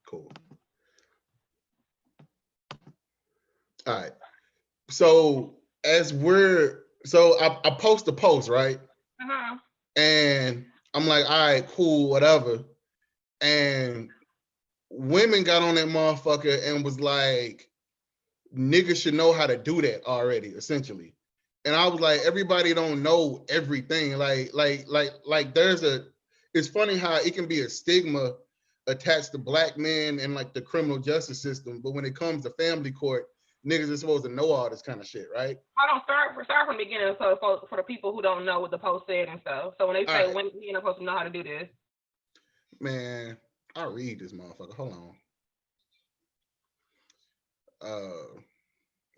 Cool. All right. So I post the post, right? And I'm like, all right, cool, whatever. And women got on that motherfucker and was like, niggas should know how to do that already, essentially. And I was like, everybody don't know everything. Like it's funny how it can be a stigma attached to black men and like the criminal justice system, but when it comes to family court, niggas are supposed to know all this kind of shit, right? Hold on, start from the beginning, so for the people who don't know what the post said and stuff. So when they say when you're not supposed to know how to do this, man, I'll read this motherfucker. Hold on.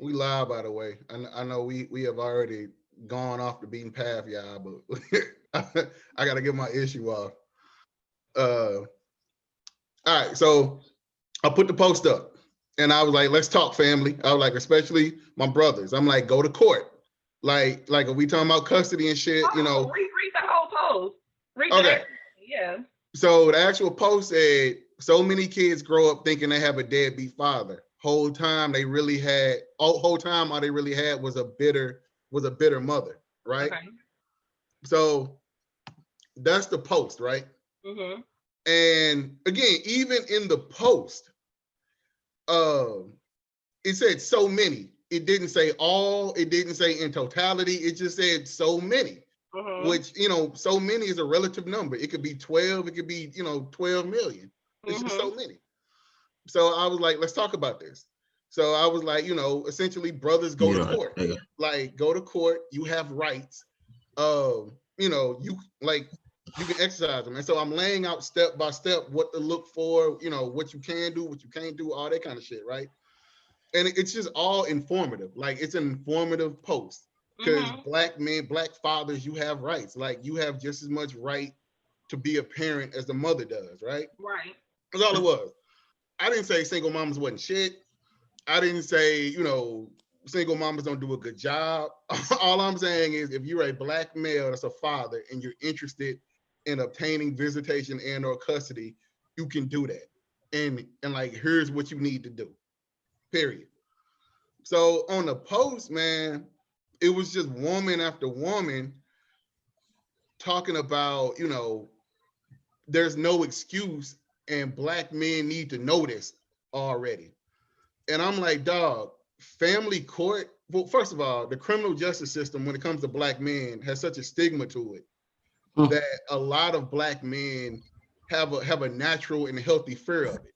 We live, by the way. I know we have already gone off the beaten path, y'all, but I gotta get my issue off. All right, so I put the post up and I was like, let's talk, family. I was like, especially my brothers. I'm like, go to court. Like if we talking about custody and shit, you know. Read the whole post. Okay. Yeah. So the actual post said, so many kids grow up thinking they have a deadbeat father. Whole time all they really had was a bitter mother, right? Okay. So that's the post, right? Mm-hmm. And again, even in the post, it said so many. It didn't say all. It didn't say in totality. It just said so many. Mm-hmm. Which, you know, so many is a relative number. It could be 12. It could be, 12 million. It's just so many. So I was like, let's talk about this. So I was like, essentially brothers go to court. Yeah. Like, go to court. You have rights. You can exercise them. And so I'm laying out step by step what to look for, what you can do, what you can't do, all that kind of shit, right? And it's just all informative. Like, it's an informative post. Because black men, black fathers, you have rights. Like, you have just as much right to be a parent as the mother does, right? Right. That's all it was. I didn't say single mamas wasn't shit. I didn't say, single mamas don't do a good job. All I'm saying is, if you're a black male that's a father and you're interested in obtaining visitation and or custody, you can do that. And like, here's what you need to do, period. So on the post, man, it was just woman after woman talking about, there's no excuse and black men need to know this already. And I'm like, dog, family court. Well, first of all, the criminal justice system, when it comes to black men, has such a stigma to it that a lot of black men have a natural and healthy fear of it.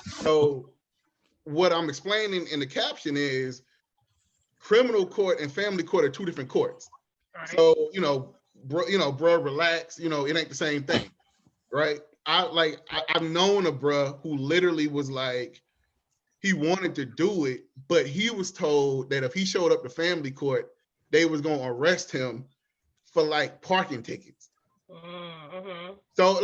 So what I'm explaining in the caption is, criminal court and family court are two different courts. Right. So, bro, relax. It ain't the same thing, right? I've known a bro who literally was like, he wanted to do it, but he was told that if he showed up to family court, they was gonna arrest him for like parking tickets. Mm-hmm. So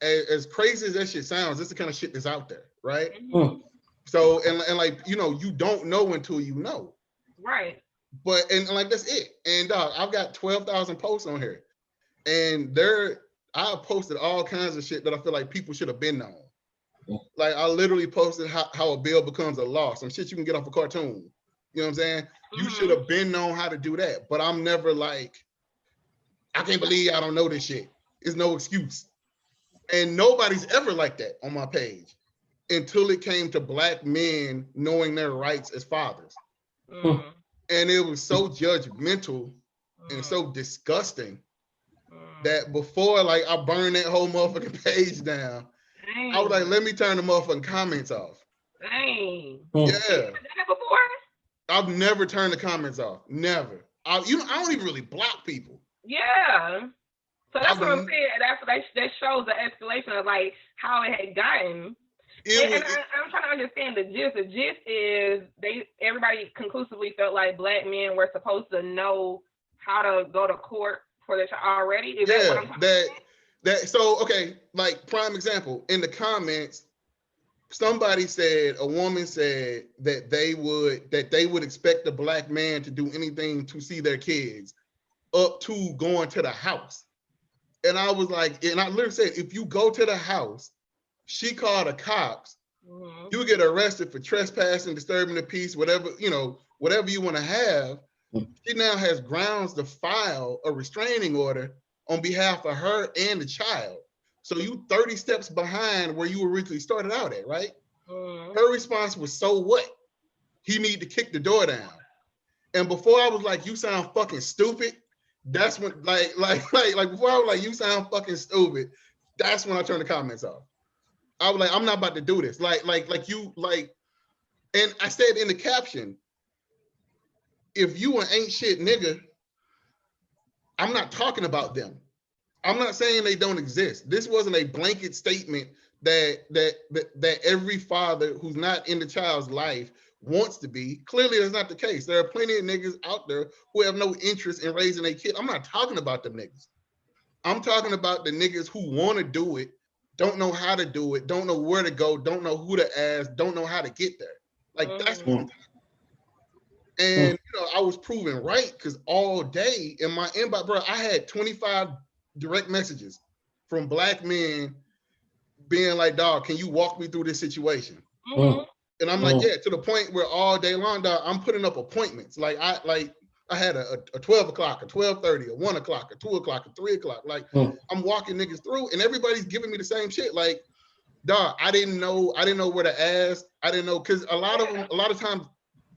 as crazy as that shit sounds, this is the kind of shit that's out there, right? Mm-hmm. So and like, you don't know until you know. Right. But and like, that's it. And I've got 12,000 posts on here. And I posted all kinds of shit that I feel like people should have been on. Like, I literally posted how a bill becomes a law, some shit you can get off a cartoon. You know what I'm saying? Mm-hmm. You should have been known how to do that. But I'm never like, I can't believe I don't know this shit. It's no excuse. And nobody's ever like that on my page until it came to black men knowing their rights as fathers. Mm-hmm. And it was so judgmental and so disgusting that before, like, I burned that whole motherfucking page down, Dang. I was like, let me turn the motherfucking comments off. Dang. Yeah. You done that before? I've never turned the comments off. Never. I don't even really block people. Yeah. So that's what I'm saying. That shows the escalation of like how it had gotten. I'm trying to understand the gist. The gist is everybody conclusively felt like black men were supposed to know how to go to court for their child already. Is that what I'm talking about? So okay, like, prime example, in the comments, a woman said that they would expect the black man to do anything to see their kids, up to going to the house. And I was like, and I literally said, if you go to the house, she called the cops. You get arrested for trespassing, disturbing the peace, whatever, whatever you want to have. She now has grounds to file a restraining order on behalf of her and the child. So you 30 steps behind where you originally started out at, right? Her response was, so what? He need to kick the door down. And before I was like, you sound fucking stupid. That's when like before I was like, you sound fucking stupid. That's when I turned the comments off. I was like, I'm not about to do this. And I said in the caption, if you an ain't shit nigga, I'm not talking about them. I'm not saying they don't exist. This wasn't a blanket statement that every father who's not in the child's life wants to be. Clearly, that's not the case. There are plenty of niggas out there who have no interest in raising a kid. I'm not talking about them niggas. I'm talking about the niggas who want to do it, don't know how to do it, don't know where to go, don't know who to ask, don't know how to get there. Like, that's what I'm talking about. And, I was proven right because all day in my inbox, bro, I had 25 direct messages from Black men being like, dog, can you walk me through this situation? And I'm like, yeah, to the point where all day long, dog, I'm putting up appointments. Like I had a 12 o'clock, a 12:30, a 1 o'clock, a 2 o'clock, a 3 o'clock. Like I'm walking niggas through and everybody's giving me the same shit. Like, dog, I didn't know where to ask. I didn't know, because a lot of times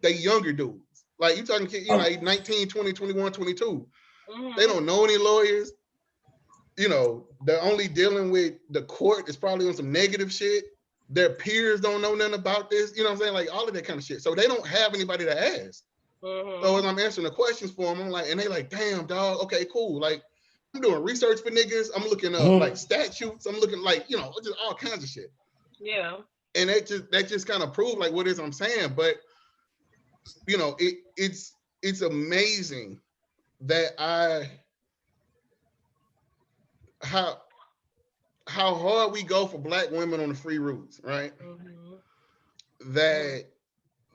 they younger dudes. Like you talking kids, like 19, 20, 21, 22. They don't know any lawyers. They're only dealing with the court. Is probably on some negative shit. Their peers don't know nothing about this. You know what I'm saying? Like all of that kind of shit. So they don't have anybody to ask. So as I'm answering the questions for them, I'm like, and they like, damn, dog, okay, cool. Like I'm doing research for niggas. I'm looking up like statutes. I'm looking like, just all kinds of shit. Yeah. And that just kind of proved like what it is I'm saying. But it's amazing that how hard we go for Black women on the free routes, right? That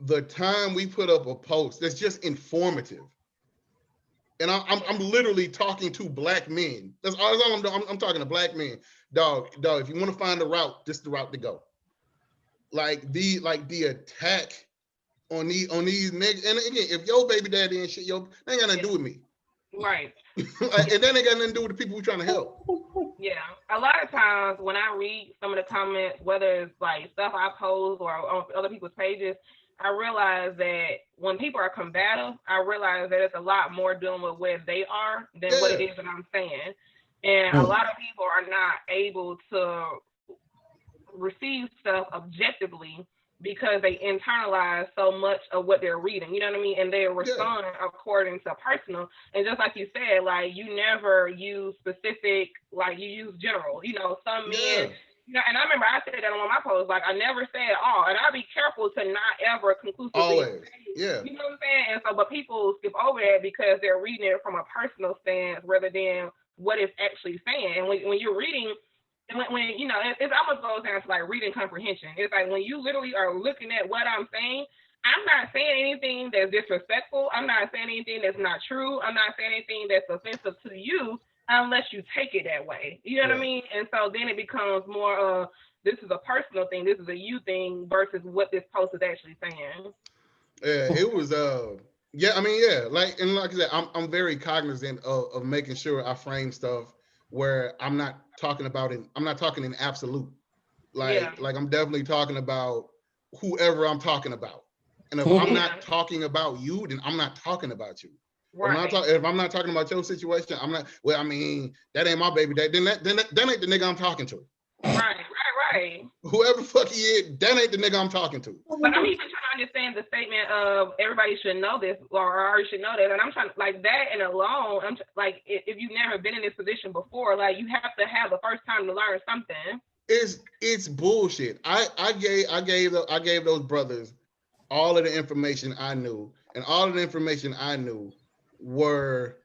the time we put up a post that's just informative, and I'm literally talking to Black men. That's all I'm doing. I'm talking to Black men. Dog. If you want to find a route, this is the route to go. Like the attack on these niggas. And again, if your baby daddy and shit, they ain't got nothing to do with me. Right. And then they got nothing to do with the people we're trying to help. Yeah. A lot of times when I read some of the comments, whether it's like stuff I post or on other people's pages, I realize that when people are combative, I realize that it's a lot more dealing with where they are than what it is that I'm saying. And a lot of people are not able to receive stuff objectively because they internalize so much of what they're reading, you know what I mean? And they respond according to personal. And just like you said, like you never use specific, like you use general, some men, and I remember I said that on my post, like I never said all, and I'll be careful to not ever conclusively say, you know what I'm saying? And so, but people skip over that because they're reading it from a personal stance rather than what it's actually saying. And when you're reading, when it almost goes down to like reading comprehension. It's like when you literally are looking at what I'm saying, I'm not saying anything that's disrespectful. I'm not saying anything that's not true. I'm not saying anything that's offensive to you unless you take it that way. You know what I mean? And so then it becomes more of this is a personal thing, this is a you thing versus what this post is actually saying. Yeah, it was like I said, I'm very cognizant of making sure I frame stuff where I'm not talking in absolute. Like I'm definitely talking about whoever I'm talking about. And if I'm not talking about you, then I'm not talking about you. Right. If I'm not talking about your situation, I'm not. Well, I mean, that ain't my baby. That ain't the nigga I'm talking to. Right. Whoever fuck he is, that ain't the nigga I'm talking to. But I'm even trying to understand the statement of everybody should know this or already should know that. And I'm trying like that and alone. Like if you've never been in this position before, like you have to have the first time to learn something. It's bullshit. I gave those brothers all of the information I knew, and all of the information I knew were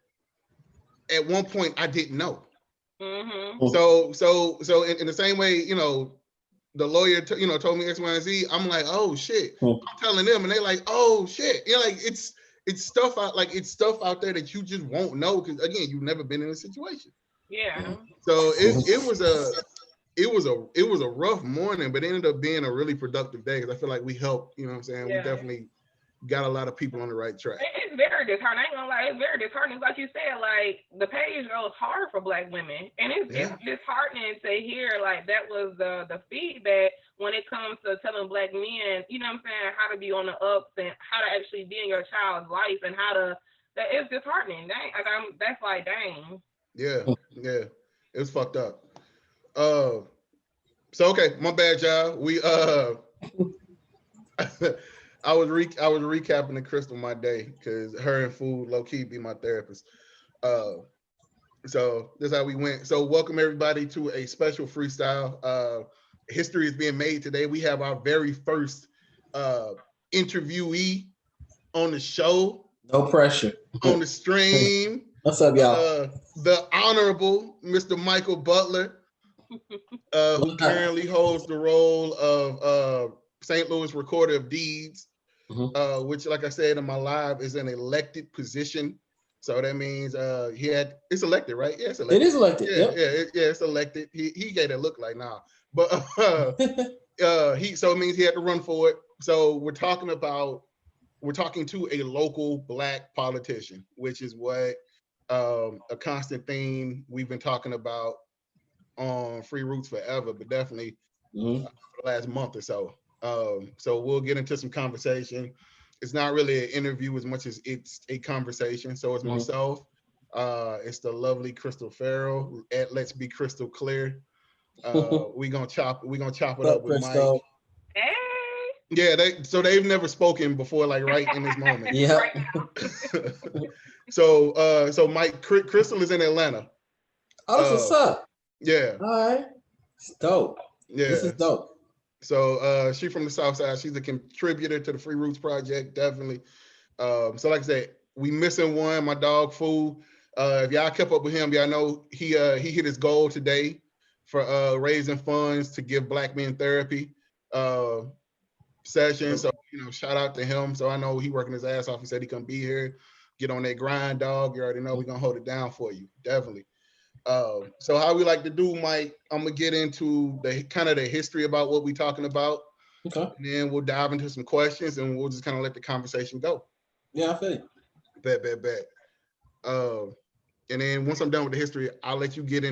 at one point I didn't know. So in the same way, the lawyer told me X, Y, and Z. I'm like, oh shit. I'm telling them, and they like, oh shit. Like it's stuff out there that you just won't know because again, you've never been in a situation. Yeah. So it was it was a rough morning, but it ended up being a really productive day because I feel like we helped. You know what I'm saying? Yeah. We definitely got a lot of people on the right track. It's very disheartening. I ain't gonna lie, it's very disheartening. Like you said, like the page goes hard for Black women, and it's disheartening to hear like that was the feedback when it comes to telling Black men, you know what I'm saying, how to be on the ups and how to actually be in your child's life and how to. That is disheartening. Dang, that's like dang. Yeah, it was fucked up. So okay, my bad, y'all. We I was recapping the Crystal my day because her and food low key be my therapist. So this is how we went. So welcome everybody to a special freestyle. History is being made today. We have our very first interviewee on the show. No pressure. On the stream. What's up, y'all? The Honorable Mr. Michael Butler, who currently holds the role of St. Louis Recorder of Deeds, which, like I said in my live, is an elected position. So that means it's elected, right? Yeah, it's elected. It is elected. Yeah, it's elected. He gave it look like nah, but so it means he had to run for it. So we're talking to a local Black politician, which is what a constant theme we've been talking about on Free Roots forever, but definitely the last month or so. So we'll get into some conversation. It's not really an interview as much as it's a conversation. So it's myself. It's the lovely Crystal Farrell at Let's Be Crystal Clear. We're gonna chop it up with Mike. Hey. Yeah, they've never spoken before, like right in this moment. Yeah. So Mike, Crystal is in Atlanta. Oh, that's what's up. Yeah. All right. It's dope. Yeah. This is dope. So she's from the South Side. She's a contributor to the Free Roots Project, definitely. So like I said, we missing one, my dog Fool. If y'all kept up with him, y'all know he hit his goal today for raising funds to give Black men therapy session. So shout out to him. So I know he working his ass off. He said he couldn't be here. Get on that grind, dog. You already know we're gonna hold it down for you, definitely. So how we like to do, Mike, I'm gonna get into the kind of the history about what we're talking about. Okay. And then we'll dive into some questions and we'll just kind of let the conversation go. Yeah, I feel you. Bet. And then once I'm done with the history, I'll let you run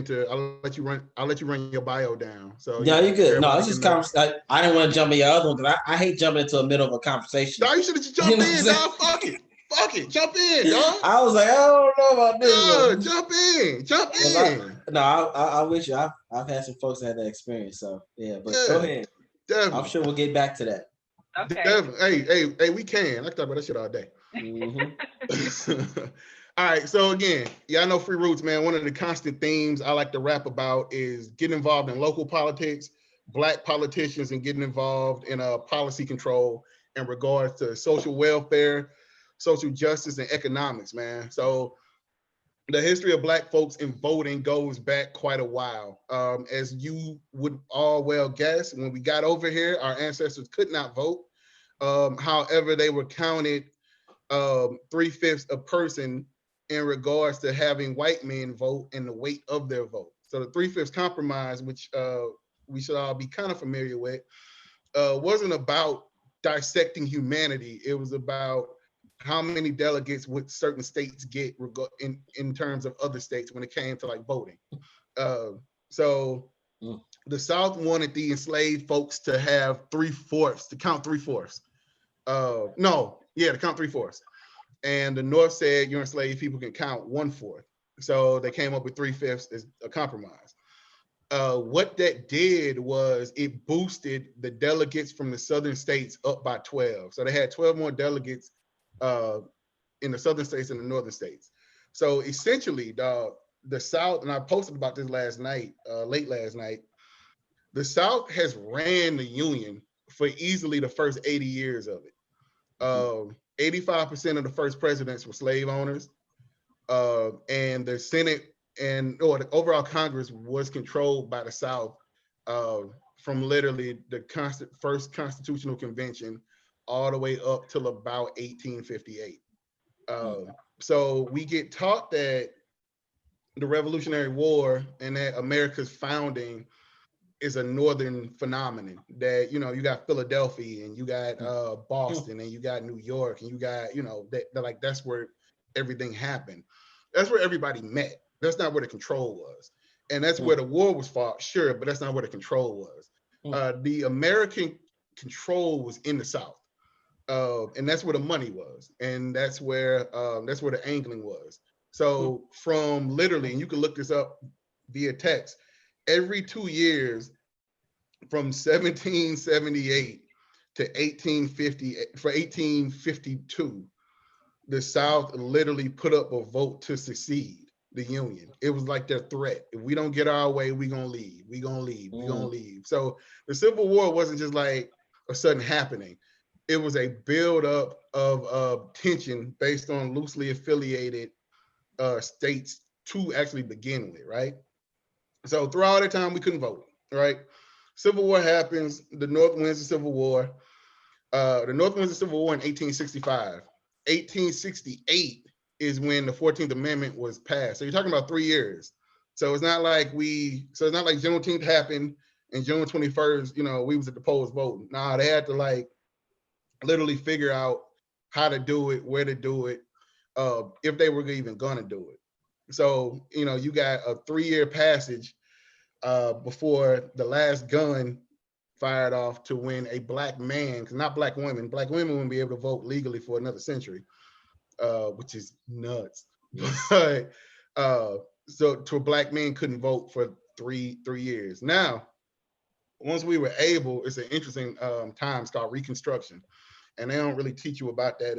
your bio down. So yeah, you're good. No, it's just conversation. I didn't want to jump in your other one because I hate jumping into the middle of a conversation. No, you should have just jumped in, dog. Fuck it. Jump in, dog. I was like, I don't know about this. Jump in. I wish you. I've had some folks that had that experience. So yeah, but go ahead. Definitely. I'm sure we'll get back to that. Okay. Definitely. Hey, we can. I can talk about that shit all day. All right. So again, I know Free Roots, man. One of the constant themes I like to rap about is getting involved in local politics, Black politicians, and getting involved in policy control in regards to social welfare, social justice, and economics, man. So the history of Black folks in voting goes back quite a while. As you would all well guess, when we got over here, our ancestors could not vote. However, they were counted 3/5 a person in regards to having white men vote and the weight of their vote. So the 3/5 compromise, which we should all be kind of familiar with, wasn't about dissecting humanity. It was about how many delegates would certain states get in terms of other states when it came to like voting. So the South wanted the enslaved folks to have 3/4, to count 3/4. To count 3/4. And the North said your enslaved people can count 1/4. So they came up with 3/5 as a compromise. What that did was it boosted the delegates from the Southern states up by 12. So they had 12 more delegates in the Southern states and the Northern states. So essentially, the South, and I posted about this late last night, the South has ran the Union for easily the first 80 years of it. 85% of the first presidents were slave owners, and the Senate or the overall Congress was controlled by the South from literally the first Constitutional Convention all the way up till about 1858. So we get taught that the Revolutionary War and that America's founding is a northern phenomenon. That, you know, you got Philadelphia and you got Boston and you got New York and you got, you know, that like that's where everything happened. That's where everybody met. That's not where the control was. And that's where the war was fought, sure, but that's not where the control was. The American control was in the South. And that's where the money was, and that's where the angling was. So from literally, and you can look this up via text, every 2 years from 1778 to 1850 for 1852, the South literally put up a vote to secede the Union. It was like their threat. If we don't get our way, we're gonna leave. We're gonna leave. We're gonna leave. So the Civil War wasn't just like a sudden happening. It was a build-up of tension based on loosely affiliated states to actually begin with, right? So throughout that time, we couldn't vote, right? Civil War happens. The North wins the Civil War. The North wins the Civil War in 1865. 1868 is when the 14th Amendment was passed. So you're talking about 3 years. So it's not like Juneteenth happened and June 21st, you know, we was at the polls voting. Nah, they had to like literally figure out how to do it, where to do it, if they were even gonna do it. So, you know, you got a 3-year passage before the last gun fired off to when a black man, because not black women wouldn't be able to vote legally for another century, which is nuts. But so to a black man couldn't vote for three years. Now, once we were able, it's an interesting time. It's called Reconstruction, and they don't really teach you about that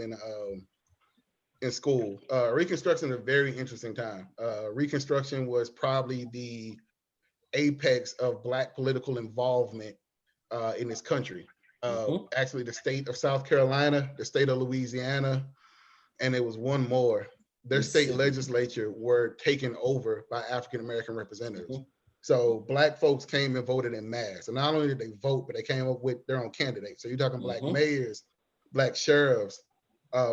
in school. Reconstruction is a very interesting time. Reconstruction was probably the apex of Black political involvement in this country. Actually, the state of South Carolina, the state of Louisiana, and it was one more. Their state legislature were taken over by African American representatives. So Black folks came and voted in mass. And not only did they vote, but they came up with their own candidates. So you're talking Black mayors, Black sheriffs,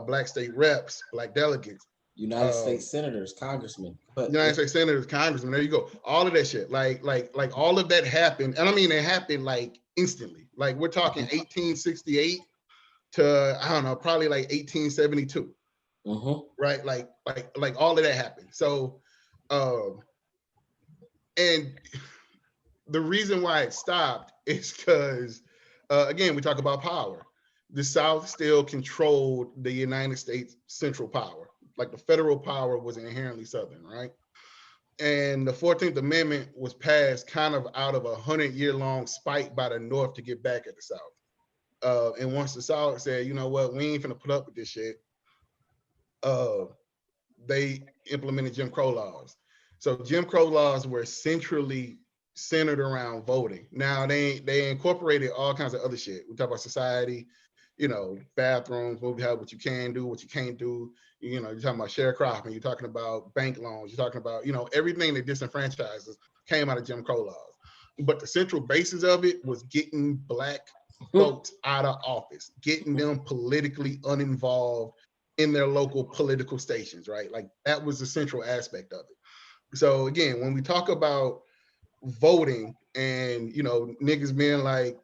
Black state reps, Black delegates. United States senators, congressmen. United States senators, congressmen. There you go. All of that shit. Like all of that happened. And I mean, it happened like instantly. Like we're talking 1868 to, I don't know, probably like 1872. Right? Like all of that happened. So, and the reason why it stopped is because, again, we talk about power. The South still controlled the United States central power. Like the federal power was inherently Southern, right? And the 14th Amendment was passed kind of out of a 100-year-long spite by the North to get back at the South. And once the South said, you know what, we ain't finna put up with this shit, they implemented Jim Crow laws. So Jim Crow laws were centrally centered around voting. Now they incorporated all kinds of other shit. We talk about society, you know, bathrooms, what you can do, what you can't do. You know, you're talking about sharecropping, you're talking about bank loans, you're talking about, you know, everything that disenfranchises came out of Jim Crow laws. But the central basis of it was getting Black folks out of office, getting them politically uninvolved in their local political stations, right? Like that was the central aspect of it. So again, when we talk about voting and, you know, niggas being like,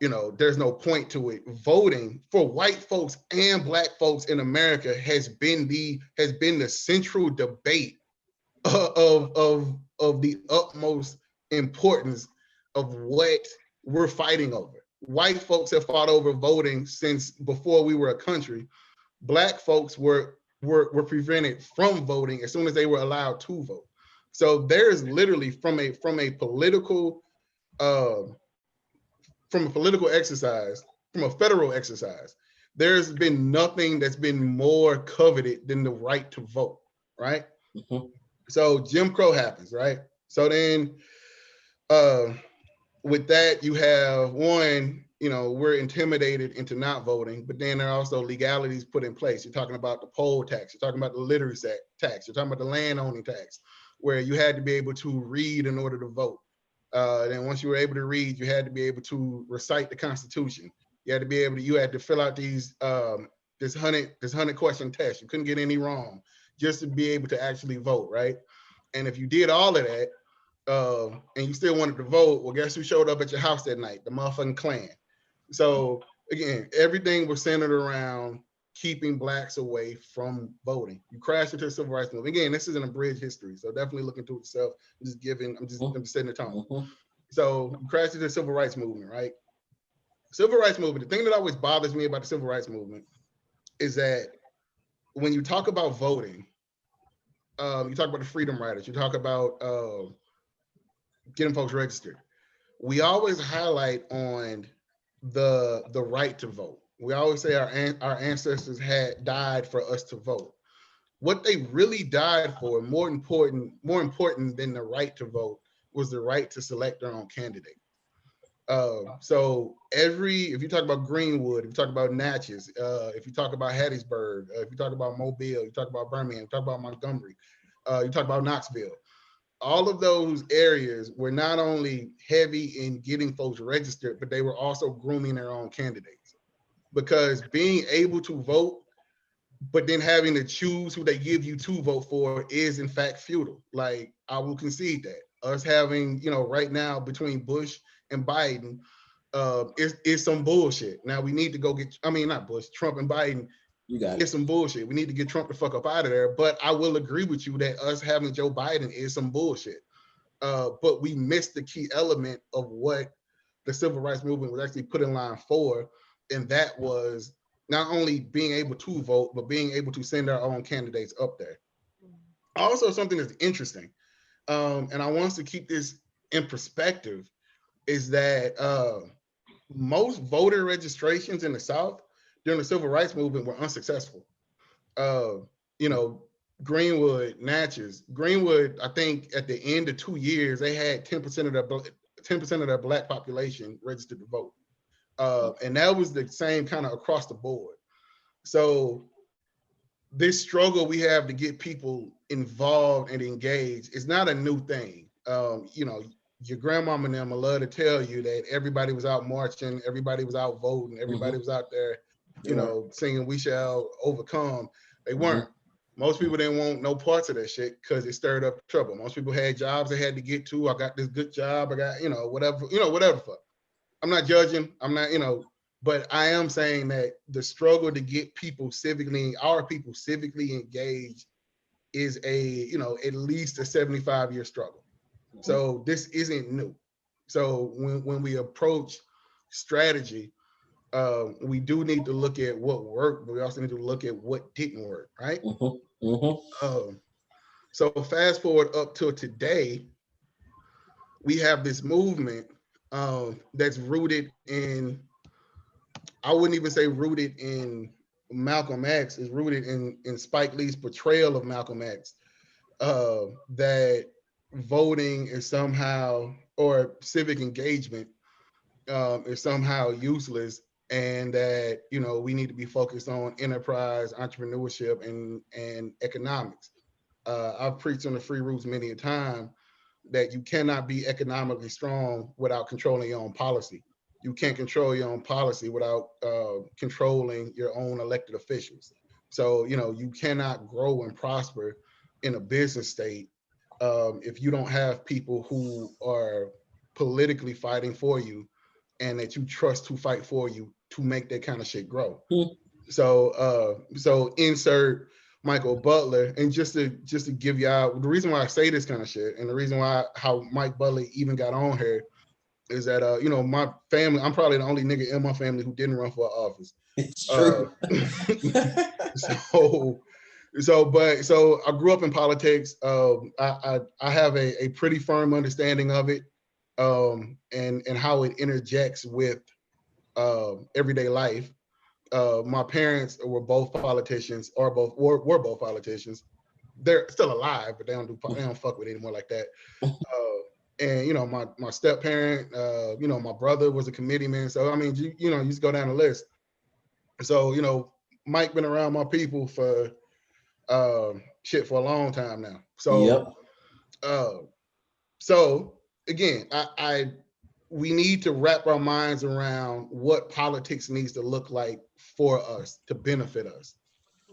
you know, there's no point to it. Voting for white folks and Black folks in America has been the central debate of the utmost importance of what we're fighting over. White folks have fought over voting since before we were a country. Black folks were prevented from voting as soon as they were allowed to vote. So there's literally from a political exercise, from a federal exercise, there's been nothing that's been more coveted than the right to vote, right? So Jim Crow happens, right? So then with that, you have one, you know, we're intimidated into not voting, but then there are also legalities put in place. You're talking about the poll tax, you're talking about the literacy tax, you're talking about the land owning tax, where you had to be able to read in order to vote. Then once you were able to read, you had to be able to recite the Constitution. You had to fill out these this 100 question test. You couldn't get any wrong just to be able to actually vote, right? And if you did all of that, and you still wanted to vote, well, guess who showed up at your house that night? The motherfucking Klan. So again, everything was centered around keeping blacks away from voting. You crashed into the civil rights movement. Again, this isn't a bridge history, so definitely look into it yourself. I'm just setting the tone. So you crashed into the civil rights movement, right? Civil rights movement. The thing that always bothers me about the civil rights movement is that when you talk about voting, you talk about the freedom riders, you talk about getting folks registered. We always highlight on the right to vote. We always say our ancestors had died for us to vote. What they really died for, more important than the right to vote, was the right to select their own candidate. So if you talk about Greenwood, if you talk about Natchez, if you talk about Hattiesburg, if you talk about Mobile, you talk about Birmingham, you talk about Montgomery, you talk about Knoxville, all of those areas were not only heavy in getting folks registered, but they were also grooming their own candidates. Because being able to vote, but then having to choose who they give you to vote for is in fact futile. Like, I will concede that. Us having, right now between Bush and Biden is some bullshit. Now we need to go not Bush, Trump and Biden. You got it's some bullshit. We need to get Trump the fuck up out of there. But I will agree with you that us having Joe Biden is some bullshit. But we missed the key element of what the civil rights movement was actually put in line for, and that was not only being able to vote, but being able to send our own candidates up there. Also, something that's interesting, and I want us to keep this in perspective, is that most voter registrations in the South during the civil rights movement were unsuccessful. Greenwood, Natchez, Greenwood, I think at the end of 2 years, they had 10% of their black population registered to vote. And that was the same kind of across the board. So this struggle we have to get people involved and engaged is not a new thing. Your grandmama and them will love to tell you that everybody was out marching, everybody was out voting, everybody was out there, singing "We Shall Overcome." They weren't. Most people didn't want no parts of that shit because it stirred up trouble. Most people had jobs they had to get to. I got this good job. I got, whatever. I'm not judging. I'm not, but I am saying that the struggle to get our people civically engaged is at least a 75-year struggle. So this isn't new. So when we approach strategy, we do need to look at what worked, but we also need to look at what didn't work, right? So fast forward up till today, we have this movement that's rooted in, I wouldn't even say rooted in Malcolm X, is rooted in Spike Lee's portrayal of Malcolm X, that voting is somehow, or civic engagement is somehow useless, and that we need to be focused on enterprise, entrepreneurship, and economics. I've preached on the free roots many a time that you cannot be economically strong without controlling your own policy. You can't control your own policy without controlling your own elected officials. So you cannot grow and prosper in a business state if you don't have people who are politically fighting for you and that you trust to fight for you to make that kind of shit grow. So insert Michael Butler, and just to give you out the reason why I say this kind of shit, and the reason why how Mike Butler even got on here is that my family, I'm probably the only nigga in my family who didn't run for office. It's true. So I grew up in politics. I have a pretty firm understanding of it, and how it interjects with everyday life. My parents were both politicians, or were both politicians. They're still alive, but they don't fuck with it anymore like that. And my step parent, my brother was a committeeman. So I mean, you just go down the list. So Mike been around my people for shit for a long time now. So so again, we need to wrap our minds around what politics needs to look like for us to benefit us.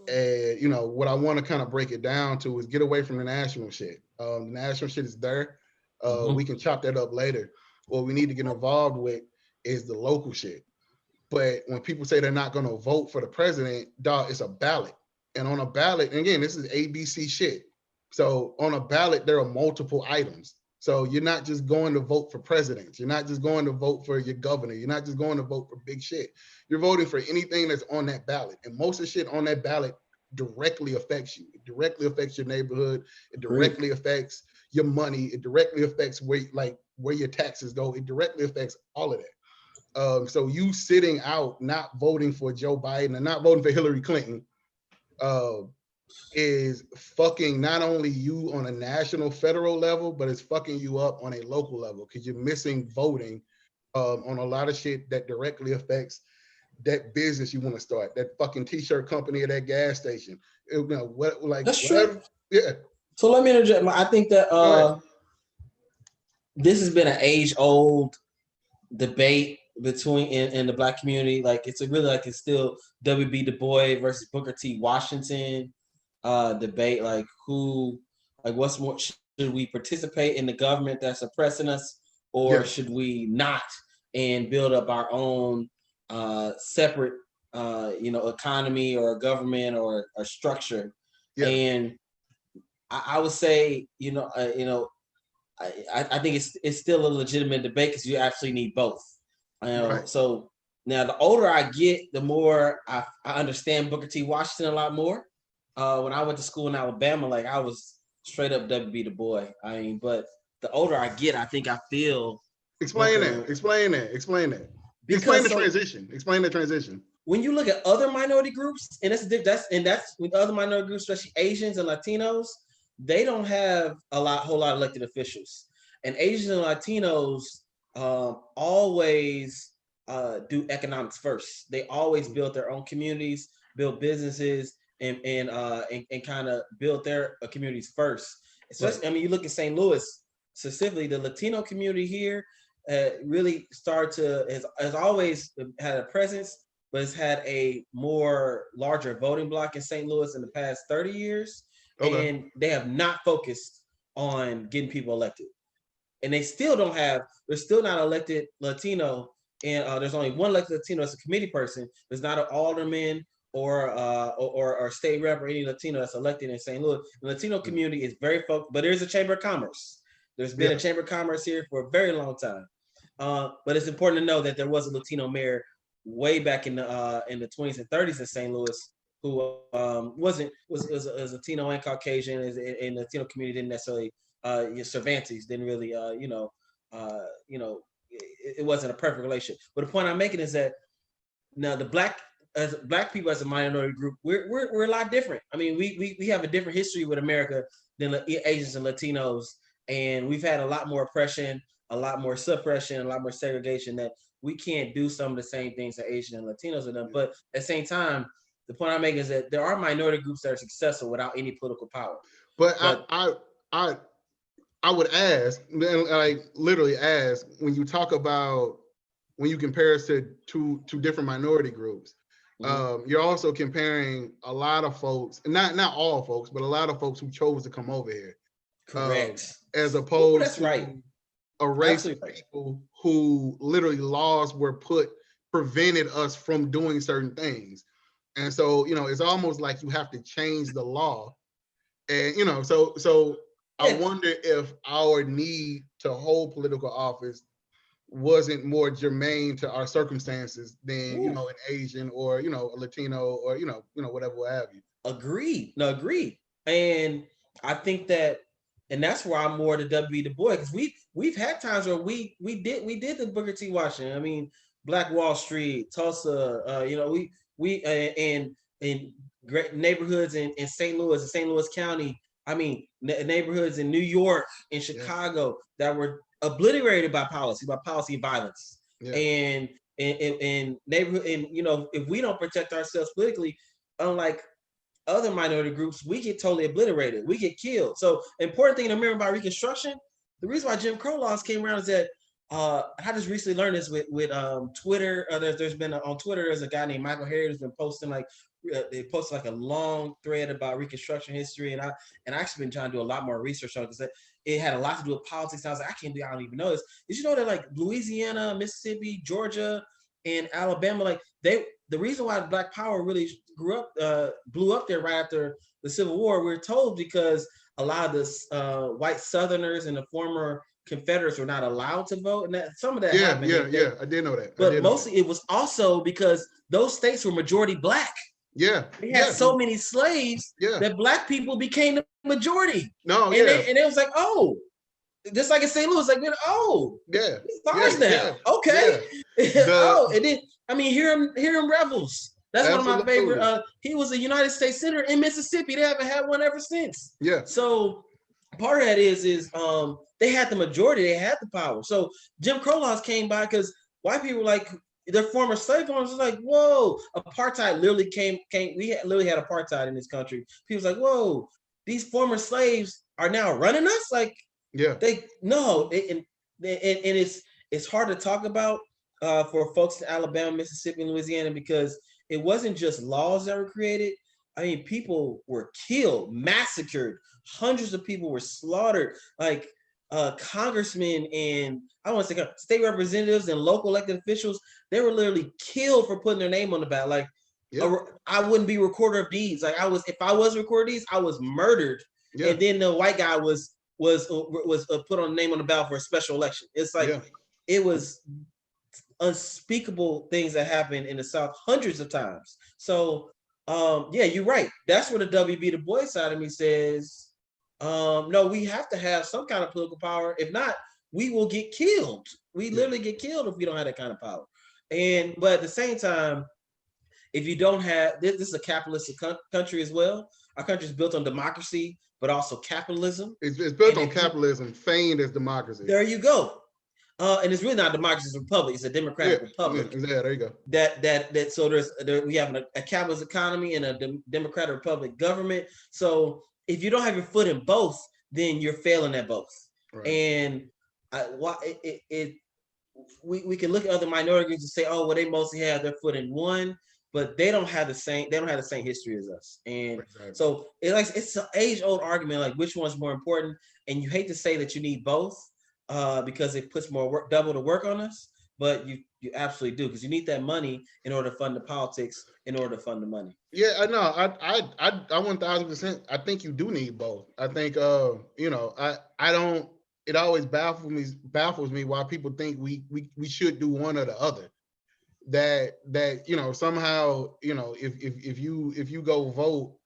And what I want to kind of break it down to is get away from the national shit. The national shit is there. We can chop that up later. What we need to get involved with is the local shit. But when people say they're not going to vote for the president, dog, it's a ballot. And on a ballot, and again, this is ABC shit. So on a ballot, there are multiple items. So you're not just going to vote for presidents. You're not just going to vote for your governor. You're not just going to vote for big shit. You're voting for anything that's on that ballot. And most of the shit on that ballot directly affects you. It directly affects your neighborhood. It directly affects your money. It directly affects where your taxes go. It directly affects all of that. So you sitting out, not voting for Joe Biden and not voting for Hillary Clinton, is fucking not only you on a national, federal level, but it's fucking you up on a local level because you're missing voting on a lot of shit that directly affects that business you want to start, that fucking t-shirt company at that gas station. That's true. Yeah. So let me interject. I think that this has been an age-old debate between in the Black community. Like it's still W.B. Du Bois versus Booker T. Washington debate. Like what's more, should we participate in the government that's oppressing us, or should we not and build up our own separate economy or government or structure? And I would say I think it's still a legitimate debate because you actually need both. So now the older I get, the more I understand Booker T. Washington a lot more. When I went to school in Alabama, like I was straight up W.B. Du Bois. I mean, but the older I get, I think I feel. Explain that. Explain the transition. Explain the transition. When you look at other minority groups, and that's with other minority groups, especially Asians and Latinos, they don't have whole lot of elected officials. And Asians and Latinos always do economics first. They always build their own communities, build businesses, and kind of build their communities first. Especially, I mean, you look at St. Louis, specifically the Latino community here really has always had a presence, but it's had a more larger voting bloc in St. Louis in the past 30 years. And they have not focused on getting people elected. And they're still not elected Latino. And there's only one elected Latino as a committee person. There's not an alderman or state rep or any Latino that's elected in St. Louis. The Latino community is very focused, but there's a Chamber of Commerce. There's been a Chamber of Commerce here for a very long time. But it's important to know that there was a Latino mayor way back in the 20s and 30s in St. Louis who was Latino and Caucasian, and the Latino community didn't necessarily Cervantes didn't really it wasn't a perfect relationship. But the point I'm making is that now the black people as a minority group, we're a lot different. I mean, we have a different history with America than Asians and Latinos, and we've had a lot more oppression, a lot more suppression, a lot more segregation that we can't do some of the same things that Asian and Latinos have done. But at the same time, the point I'm making is that there are minority groups that are successful without any political power. But I would ask, like literally ask, when you talk about, when you compare us to two different minority groups, you're also comparing a lot of folks, not all folks, but a lot of folks who chose to come over here. Correct. As opposed to right. a race of people who literally laws were prevented us from doing certain things. And so, it's almost like you have to change the law. And, so I wonder if our need to hold political office wasn't more germane to our circumstances than, an Asian or, a Latino or, whatever, what have you. Agreed. And I think that, and that's why I'm more the W.B. Du Bois, because we've had times where we did the Booker T. Washington. I mean, Black Wall Street, Tulsa, in great neighborhoods in St. Louis and St. Louis County. I mean, neighborhoods in New York, in Chicago that were obliterated by policy violence. And neighborhood, and if we don't protect ourselves politically, unlike other minority groups, we get totally obliterated. We get killed. So important thing to remember about Reconstruction, the reason why Jim Crow laws came around is that I just recently learned this with Twitter. There's been on Twitter, there's a guy named Michael Harris who's been posting they posted like a long thread about Reconstruction history, and I actually been trying to do a lot more research on it because it had a lot to do with politics. I was like, I don't even know this. Did you know that like Louisiana, Mississippi, Georgia, and Alabama, like the reason why Black Power really blew up there right after the Civil War, we're told because a lot of the white Southerners and the former Confederates were not allowed to vote, and that some of that happened. Yeah, I did know that. But mostly it was also because those states were majority Black. Yeah, they had so many slaves that Black people became the majority. No, and it was like, oh, just like in St. Louis, like, oh, yeah, stars now, okay, oh, and then I mean, Hiram Revels. That's one of my favorite. He was a United States Senator in Mississippi. They haven't had one ever since. Yeah. So part of that is they had the majority, they had the power. So Jim Crow laws came by because white people like their former slave owners was like, whoa, apartheid literally came. We literally had apartheid in this country. People was like, whoa, these former slaves are now running us. Like, and it's hard to talk about for folks in Alabama, Mississippi, and Louisiana because it wasn't just laws that were created. I mean, people were killed, massacred. Hundreds of people were slaughtered. Like congressmen and I don't want to say state representatives and local elected officials, they were literally killed for putting their name on the ballot. Like I wouldn't be recorder of deeds. Like if I was recorder of deeds, I was murdered. Yeah. And then the white guy was put on the name on the ballot for a special election. It's like it was unspeakable things that happened in the South hundreds of times. So you're right. That's where the W.B. Du Bois side of me says, no, we have to have some kind of political power. If not, we will get killed. We literally get killed if we don't have that kind of power. But at the same time, if you don't have this is a capitalistic country as well. Our country is built on democracy, but also capitalism. It's built on capitalism, feigned as democracy. There you go. And it's really not a democracy, it's a republic. It's a democratic republic. Yeah, there you go. That so we have a capitalist economy and a democratic republic government. So if you don't have your foot in both, then you're failing at both. Right. And we can look at other minority groups and say, oh, well, they mostly have their foot in one, but they don't have the same history as us. And so it's an age-old argument, like which one's more important. And you hate to say that you need both. Because it puts more work, double the work on us, but you absolutely do because you need that money in order to fund the politics, in order to fund the money. Yeah, I know. I 1000%. I think you do need both. I think I don't. It always baffles me why people think we should do one or the other. That somehow if you go vote,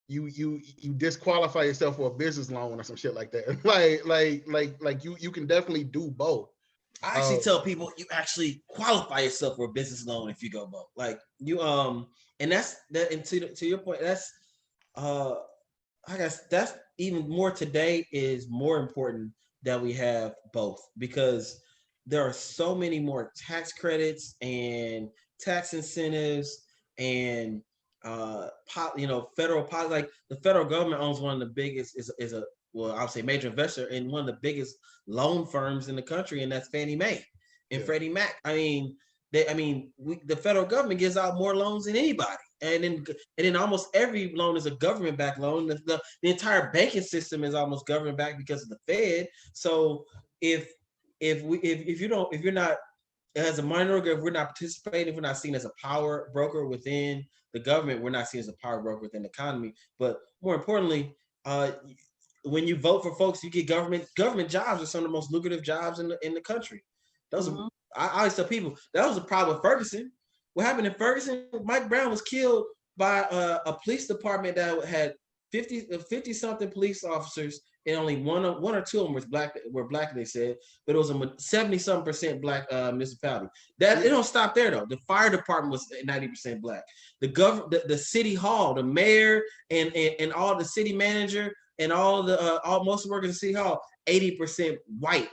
you disqualify yourself for a business loan or some shit like that. like you can definitely do both. I actually tell people you actually qualify yourself for a business loan if you go vote. Like you and that's that. And to your point, that's I guess that's even more today is more important that we have both because there are so many more tax credits and tax incentives and federal policy. Like the federal government owns one of the biggest I would say major investor in one of the biggest loan firms in the country, and that's Fannie Mae and Freddie Mac. I mean, the federal government gives out more loans than anybody, and then almost every loan is a government-backed loan. The entire banking system is almost government-backed because of the Fed. So if you're not as a minority, if we're not participating, if we're not seen as a power broker within the government, we're not seen as a power broker within the economy. But more importantly, when you vote for folks, you get government jobs are some of the most lucrative jobs in the country. Those are, I always tell people that was a problem with Ferguson. What happened in Ferguson? Mike Brown was killed by a police department that had 50 something police officers, and only one or two of them were black. They said, but it was a 70-something% black municipality. That it don't stop there though. The fire department was 90% black. The city hall, the mayor, and all the city manager and most workers in city hall, 80% white.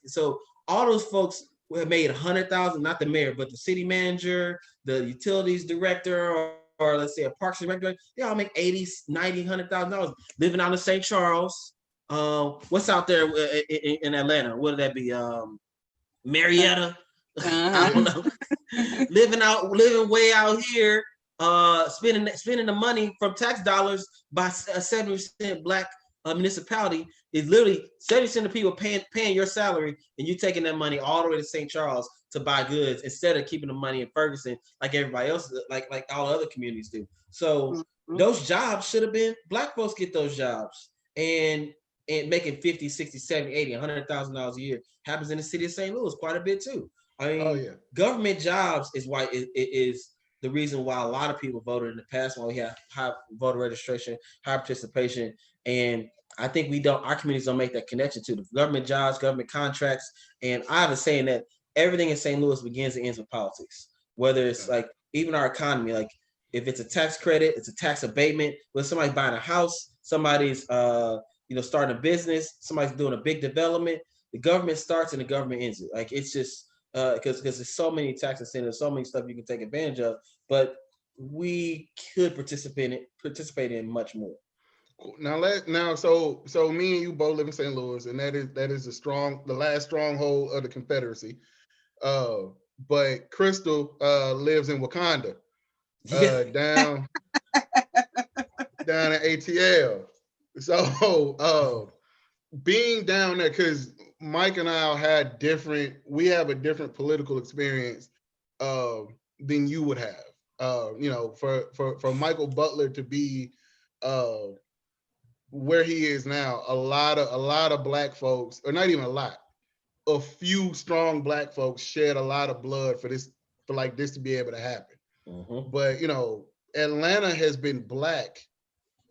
So all those folks have made 100,000. Not the mayor, but the city manager, the utilities director, or let's say a parks director, they all make $80,000, $90,000, $100,000 living out of St. Charles. What's out there in Atlanta? What would that be? Marietta? I don't know. living way out here, spending the money from tax dollars by a 70% black municipality It's literally 70% of people paying your salary, and you taking that money all the way to St. Charles to buy goods instead of keeping the money in Ferguson like everybody else, like all other communities do. So those jobs should have been Black folks get those jobs, and making 50, 60, 70, 80, $100,000 a year happens in the city of St. Louis quite a bit too. I mean, government jobs is why it is the reason why a lot of people voted in the past, why we have high voter registration, high participation, and I think our communities don't make that connection to the government jobs, government contracts. And I have a saying that everything in St. Louis begins and ends with politics, whether it's like even our economy, like if it's a tax credit, it's a tax abatement, whether somebody's buying a house, somebody's starting a business, somebody's doing a big development, the government starts and the government ends it. Like it's just because there's so many tax incentives, so many stuff you can take advantage of, but we could participate in much more. So me and you both live in St. Louis, and that is the last stronghold of the Confederacy. But Crystal lives in Wakanda, down at ATL. So being down there, because Mike and I have a different political experience than you would have. For Michael Butler to be where he is now, a lot of Black folks, or not even a lot, a few strong Black folks shed a lot of blood for this to be able to happen. But Atlanta has been Black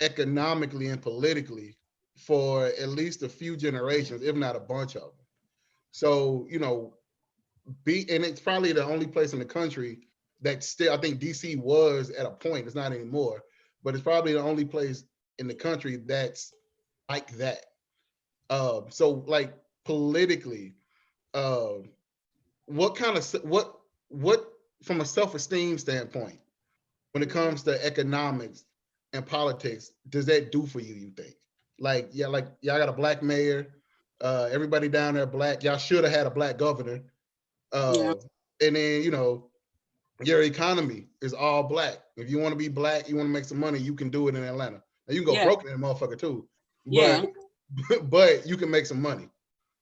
economically and politically for at least a few generations, if not a bunch of them. So and it's probably the only place in the country that still, I think DC was at a point, it's not anymore, but it's probably the only place in the country that's like that. So like politically, what from a self-esteem standpoint, when it comes to economics and politics, does that do for you think? Like y'all got a Black mayor, everybody down there Black, y'all should have had a Black governor, and then your economy is all Black. If you want to be Black, you want to make some money, you can do it in Atlanta. Now you can go broke in that motherfucker too, but you can make some money.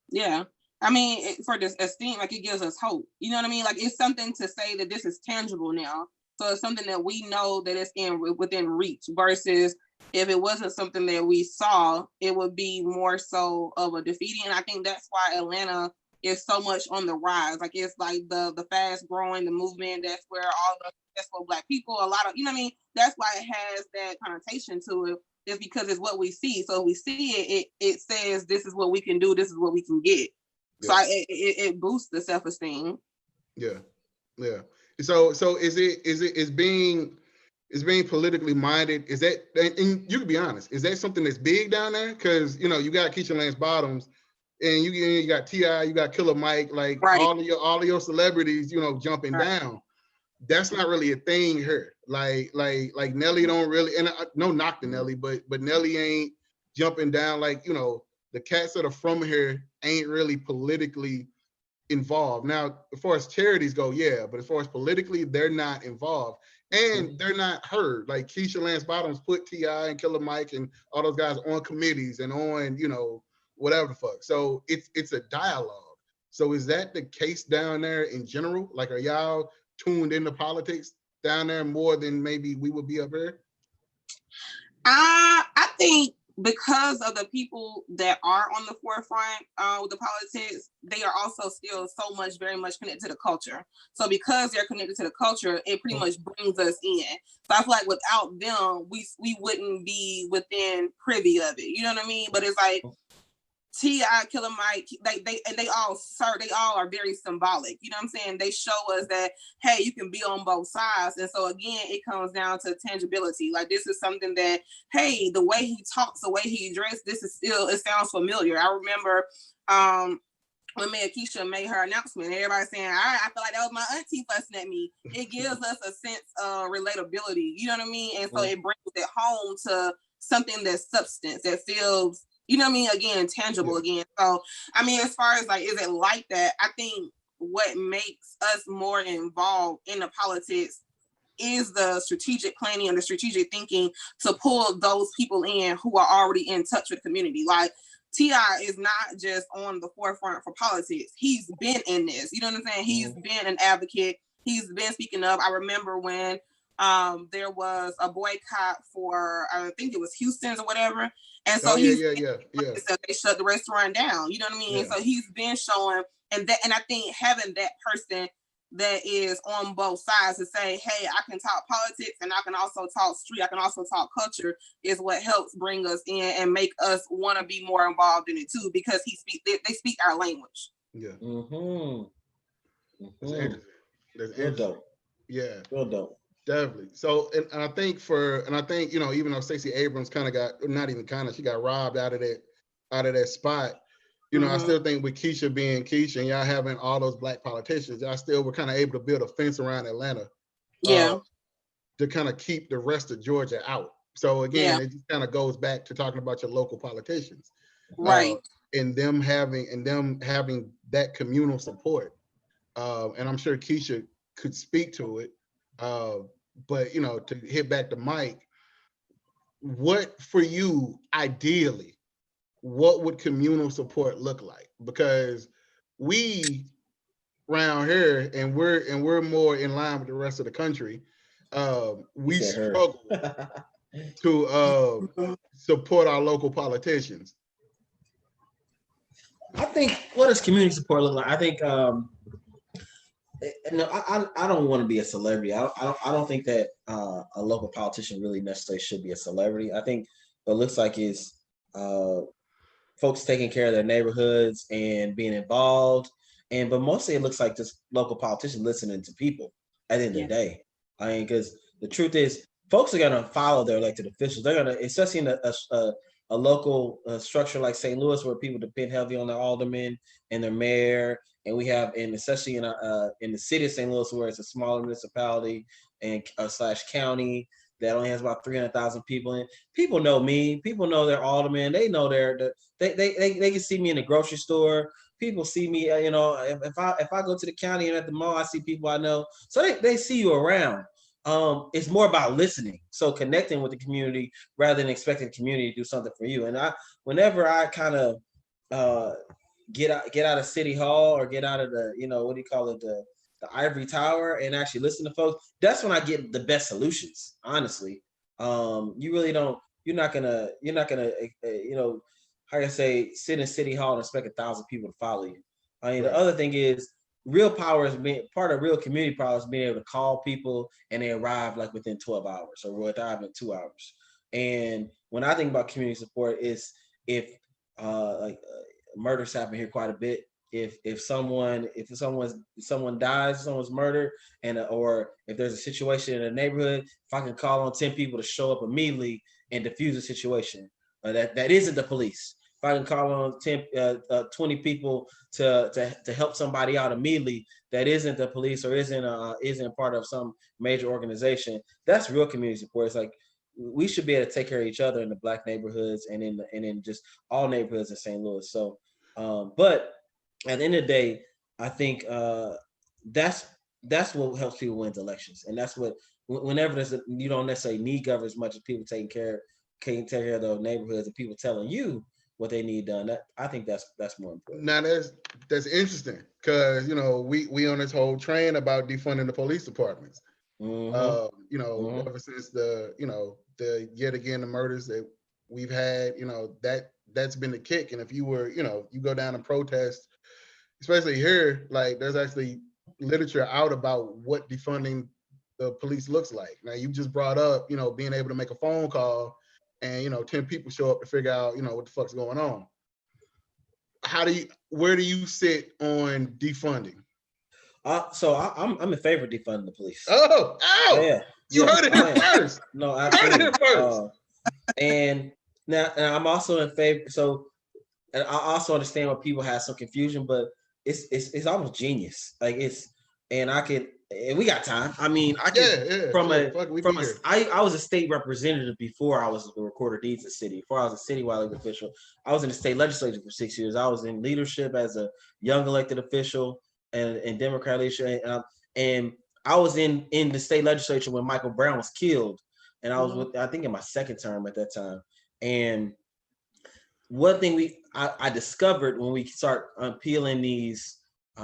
Yeah, I mean, for this esteem, like it gives us hope. You know what I mean? Like it's something to say that this is tangible now. So it's something that we know that it's within reach, versus if it wasn't something that we saw, it would be more so of a defeating. And I think that's why Atlanta is so much on the rise. Like it's like the fast growing, the movement. That's where all the successful Black people, a lot of, you know what I mean? That's why it has that connotation to it. Is because it's what we see. So if we see it says this is what we can do, this is what we can get. So it boosts the self-esteem. Yeah. So is being politically minded, is that, and you can be honest, is that something that's big down there? Because you got Keisha Lance Bottoms, and you got T.I., you got Killer Mike, like all of your celebrities, jumping down. That's not really a thing here. Like Nelly don't really, and no knock to Nelly, but Nelly ain't jumping down. Like the cats that are from here ain't really politically involved. Now, as far as charities go, but as far as politically, they're not involved, and they're not heard. Like Keisha Lance Bottoms put T.I. and Killer Mike and all those guys on committees and on whatever the fuck. So it's a dialogue. So is that the case down there in general? Like, are y'all tuned into politics down there more than maybe we would be up here? I think because of the people that are on the forefront with the politics, they are also still very much connected to the culture. So because they're connected to the culture, it pretty much brings us in. So I feel like without them, we wouldn't be within privy of it. You know what I mean? But it's like T.I., Killer Mike, they all are very symbolic. You know what I'm saying? They show us that, hey, you can be on both sides. And so again, it comes down to tangibility. Like this is something that, hey, the way he talks, the way he dressed, it sounds familiar. I remember when Mayor Keisha made her announcement, everybody saying, all right, I feel like that was my auntie fussing at me. It gives us a sense of relatability. You know what I mean? And so it brings it home to something that's substance, that feels, you know what I mean? Again, tangible again. So, I mean, as far as like, is it like that? I think what makes us more involved in the politics is the strategic planning and the strategic thinking to pull those people in who are already in touch with the community. Like T.I. is not just on the forefront for politics. He's been in this. You know what I'm saying? He's been an advocate. He's been speaking up. I remember when there was a boycott for, I think it was Houston's or whatever. And so they shut the restaurant down. You know what I mean? Yeah. So he's been showing, and I think having that person that is on both sides to say, hey, I can talk politics and I can also talk street, I can also talk culture, is what helps bring us in and make us want to be more involved in it too, because they speak our language. Yeah. That's interesting. That's real dope. Yeah. Real dope. Definitely. So, and I think, you know, even though Stacey Abrams kind of got, not even kind of, she got robbed out of that spot. You know, I still think with Keisha being Keisha and y'all having all those black politicians, y'all still were kind of able to build a fence around Atlanta. Yeah. To kind of keep the rest of Georgia out. So again, it just kind of goes back to talking about your local politicians. Right. And them having that communal support. And I'm sure Keisha could speak to it. But you know, to hit back to Mike, what for you ideally, what would communal support look like? Because we around here, and we're more in line with the rest of the country, we struggle to support our local politicians. I think, what does community support look like? I think no, I don't want to be a celebrity. I don't think that a local politician really necessarily should be a celebrity. I think what it looks like is folks taking care of their neighborhoods and being involved. But mostly it looks like just local politicians listening to people at the end of the day. I mean, because the truth is, folks are going to follow their elected officials. They're going to, especially in a local structure like St. Louis, where people depend heavily on their aldermen and their mayor. And we have, and especially in the city of St. Louis, where it's a smaller municipality and / county that only has about 300,000 people in. People know me. People know their alderman. They know they can see me in the grocery store. People see me, you know, if I go to the county and at the mall, I see people I know. So they see you around. It's more about listening. So connecting with the community rather than expecting the community to do something for you. And whenever I kind of get out of City Hall or get out of the, you know, what do you call it, the ivory tower, and actually listen to folks, that's when I get the best solutions, honestly. You're not gonna you know, how can I say, sit in City Hall and expect 1,000 people to follow you. I mean, the other thing is, real power is being part of real community power is being able to call people and they arrive like within 12 hours or arrive in 2 hours. And when I think about community support, is if murders happen here quite a bit. If someone dies, someone's murdered, and or if there's a situation in a neighborhood, if I can call on 10 people to show up immediately and diffuse the situation, that isn't the police. If I can call on 20 people to help somebody out immediately, that isn't the police or isn't part of some major organization. That's real community support. It's like, we should be able to take care of each other in the Black neighborhoods and in just all neighborhoods in St. Louis. So, but at the end of the day, I think that's what helps people win elections, and that's what, whenever you don't necessarily need government as much as people taking care of those neighborhoods and people telling you what they need done. I think that's more important. Now that's interesting, because you know we on this whole train about defunding the police departments. You know, ever since the yet again the murders that we've had, you know, that's been the kick. And if you were, you know, you go down and protest, especially here, like there's actually literature out about what defunding the police looks like. Now you just brought up, you know, being able to make a phone call and, you know, 10 people show up to figure out, you know, what the fuck's going on. Where do you sit on defunding? So I'm in favor of defunding the police. Oh, yeah. You heard it here first. No, absolutely. And now I'm also in favor. So, and I also understand why people have some confusion, but it's almost genius. Like and we got time. I mean, I was a state representative before I was a recorder of deeds of the city. Before I was a citywide elected official, I was in the state legislature for 6 years. I was in leadership as a young elected official and Democrat leadership, and I was in the state legislature when Michael Brown was killed, and I was I think in my second term at that time, and one thing I discovered when we start unpeeling these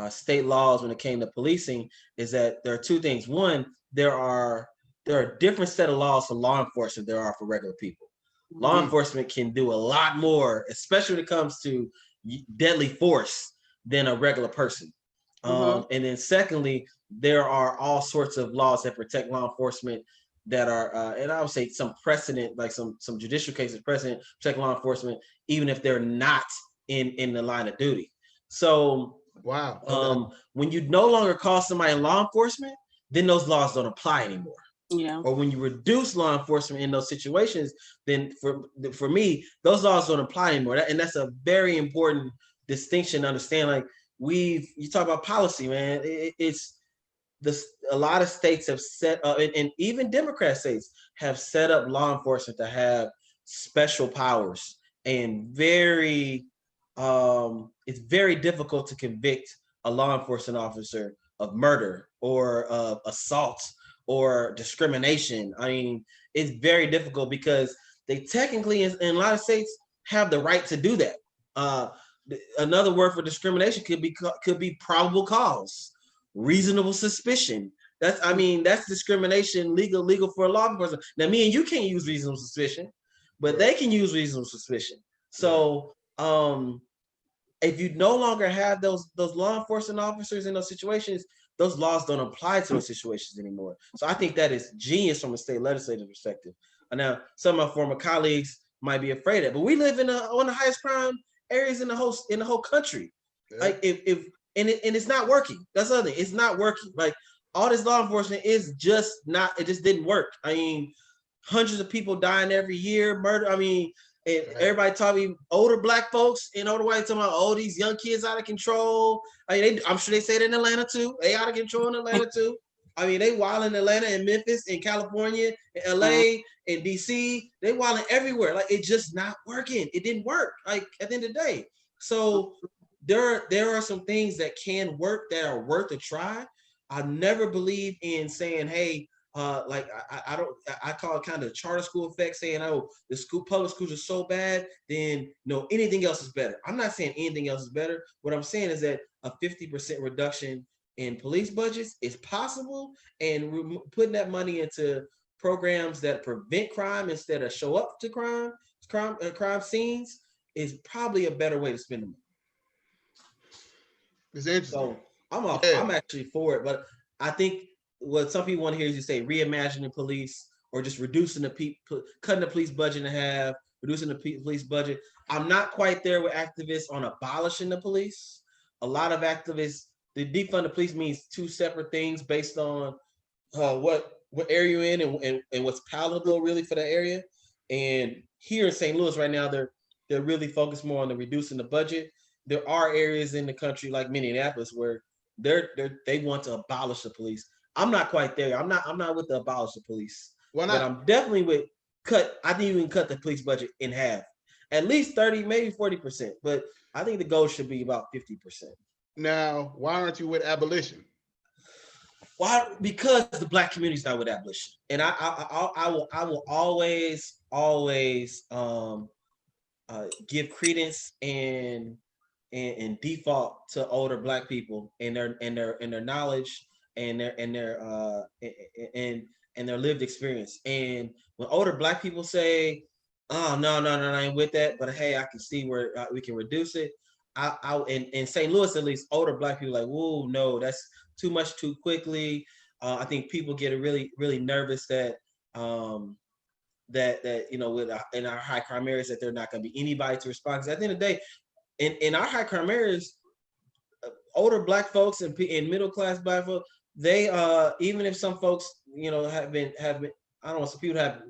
state laws when it came to policing is that there are two things. One, there are a different set of laws for law enforcement there are for regular people. Law enforcement can do a lot more, especially when it comes to deadly force, than a regular person. And then secondly, there are all sorts of laws that protect law enforcement that are, and I would say some precedent, like some judicial cases precedent, protect law enforcement, even if they're not in the line of duty. So wow. Okay. When you no longer call somebody law enforcement, then those laws don't apply anymore. Yeah. Or when you reduce law enforcement in those situations, then for me, those laws don't apply anymore. And that's a very important distinction to understand. Like you talk about policy, man. It's this. A lot of states have set up, and even Democrat states have set up law enforcement to have special powers, and it's very difficult to convict a law enforcement officer of murder or of assault or discrimination. I mean, it's very difficult because they technically, in a lot of states, have the right to do that. Another word for discrimination could be probable cause, reasonable suspicion. That's discrimination, legal for a law enforcement. Now, me and you can't use reasonable suspicion, but they can use reasonable suspicion. So, if you no longer have those law enforcement officers in those situations, those laws don't apply to those situations anymore. So I think that is genius from a state legislative perspective. Now, some of my former colleagues might be afraid of it, but we live in one of the highest crime areas in the whole country. Yeah. Like it's not working. That's the other thing. It's not working. Like all this law enforcement is just not. It just didn't work. I mean, hundreds of people dying every year, murder. I mean. And everybody talking older black folks and older whites talking about these young kids out of control. I mean, I'm sure they say it in Atlanta too. They out of control in Atlanta too. I mean, they wilding in Atlanta and Memphis and California and LA and DC. They wilding everywhere. Like it's just not working. It didn't work. Like at the end of the day. So there are some things that can work that are worth a try. I never believe in saying, hey, I call it kind of the charter school effect, saying, oh, public schools are so bad, then no, anything else is better. I'm not saying anything else is better. What I'm saying is that a 50% reduction in police budgets is possible, and we're putting that money into programs that prevent crime instead of show up to crime scenes is probably a better way to spend the money. It's interesting. So I'm actually for it, but I think what some people want to hear is you say reimagining police or just reducing cutting the police budget in half, reducing the police budget. I'm not quite there with activists on abolishing the police. A lot of activists, the defund the police means two separate things based on what area you're in and what's palatable really for that area. And here in St. Louis right now, they're really focused more on the reducing the budget. There are areas in the country like Minneapolis where they want to abolish the police. I'm not quite there. I'm not with the abolish the police. Why not? But I'm definitely with I think you can cut the police budget in half. At least 30, maybe 40%. But I think the goal should be about 50%. Now, why aren't you with abolition? Why? Because the black community's not with abolition. And I will always give credence and default to older black people and their knowledge and their lived experience. And when older black people say, "Oh no, I ain't with that," but hey, I can see where we can reduce it. In St. Louis, at least, older black people are like, "Whoa, no, that's too much too quickly." I think people get really, really nervous that in our high crime areas that they're not going to be anybody to respond. Because at the end of the day, in our high crime areas, older black folks and middle class black folks, they even if some folks have been I don't know, some people have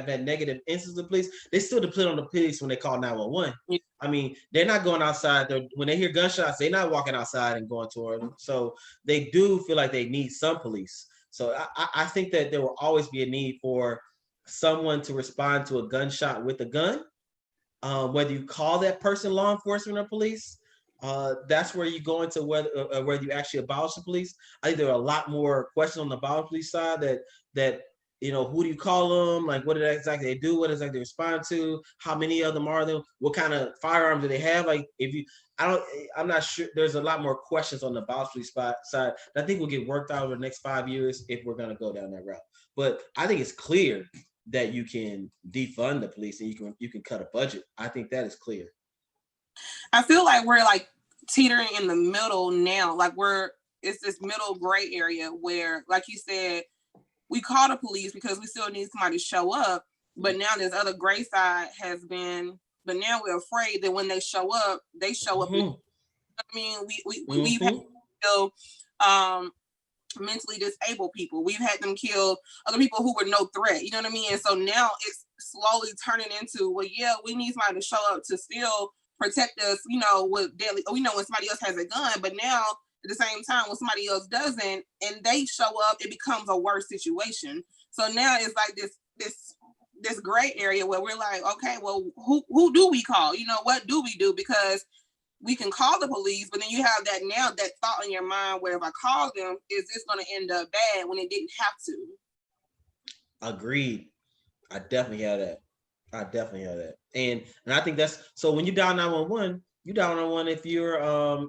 had negative instances of police, they still depend on the police when they call 911. I mean, they're not going outside. When they hear gunshots, they're not walking outside and going toward them. So they do feel like they need some police. So I think that there will always be a need for someone to respond to a gunshot with a gun. Whether you call that person law enforcement or police, that's where you go into whether you actually abolish the police. I think there are a lot more questions on the abolish police side that who do you call them? Like, what did exactly they do? What exactly they respond to? How many of them are there? What kind of firearms do they have? Like, I'm not sure. There's a lot more questions on the Boston side that I think will get worked out over the next 5 years if we're going to go down that route. But I think it's clear that you can defund the police and you can cut a budget. I think that is clear. I feel like we're like teetering in the middle now. Like it's this middle gray area where, like you said, we call the police because we still need somebody to show up. But now this other gray side has been, but now we're afraid that when they show up. Mm-hmm. I mean, we've had to kill mentally disabled people. We've had them kill other people who were no threat. You know what I mean? And so now it's slowly turning into, well, yeah, we need somebody to show up to still protect us, with deadly, when somebody else has a gun, but now at the same time, when somebody else doesn't and they show up, it becomes a worse situation. So now it's like this gray area where we're like, okay, well, who do we call? What do we do? Because we can call the police, but then you have that thought in your mind where if I call them, is this going to end up bad when it didn't have to? Agreed. I definitely have that. And I think that's, so when you dial 911, you dial 911 if you're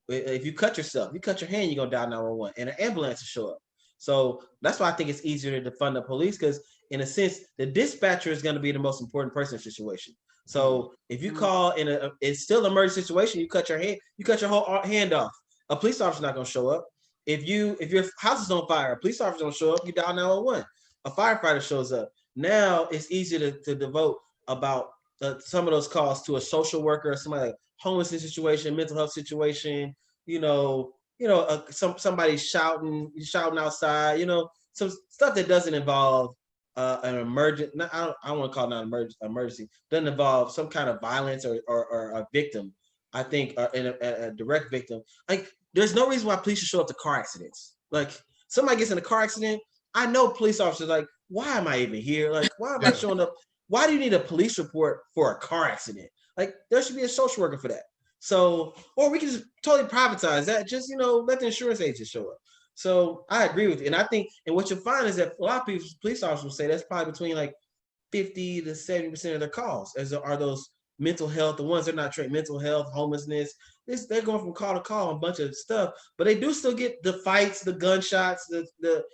if you cut yourself, you cut your hand, you're going to dial 911 and an ambulance will show up. So that's why I think it's easier to defund the police, because in a sense, the dispatcher is going to be the most important person in the situation. So if you call it's still an emergency situation, you cut your whole hand off. A police officer's not going to show up. If your house is on fire, a police officer don't show up, you dial 911. A firefighter shows up. Now it's easier to devote about some of those calls to a social worker, somebody like homelessness situation, mental health situation, somebody shouting outside, some stuff that doesn't involve an emergent. I don't want to call it not emergency. Doesn't involve some kind of violence or a victim. I think a direct victim. Like, there's no reason why police should show up to car accidents. Like, somebody gets in a car accident, I know police officers like, why am I even here? Like, why am I showing up? Why do you need a police report for a car accident? Like, there should be a social worker for that. So, or we can just totally privatize that. Just, let the insurance agents show up. So I agree with you. And I think, and what you'll find is that a lot of people, police officers will say that's probably between like 50 to 70% of their calls are those mental health, the ones that are not trained, mental health, homelessness. They're going from call to call on a bunch of stuff, but they do still get the fights, the gunshots, the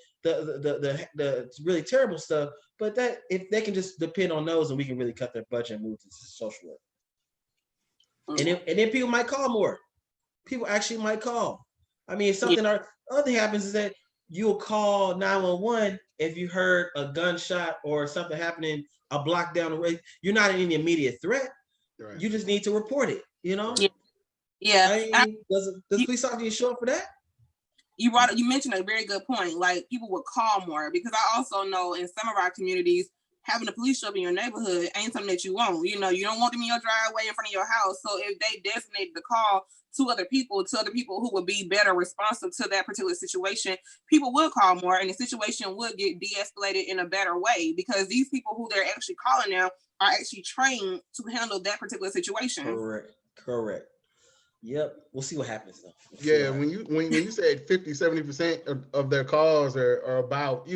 really terrible stuff. But that, if they can just depend on those, and we can really cut their budget and move to social work. And then people might call more. People actually might call. I mean, if something other thing happens is that you'll call 911 if you heard a gunshot or something happening a block down the road. You're not in any immediate threat. Right. You just need to report it. Yeah. I mean, does police officer show up for that? You mentioned a very good point. Like, people would call more, because I also know in some of our communities, having a police show up in your neighborhood ain't something that you want. You don't want them in your driveway in front of your house. So if they designated the call to other people who would be better responsive to that particular situation, people would call more, and the situation would get de-escalated in a better way, because these people who they're actually calling now are actually trained to handle that particular situation. Correct. Yep. We'll see what happens though. When you said 50-70% of their calls are about,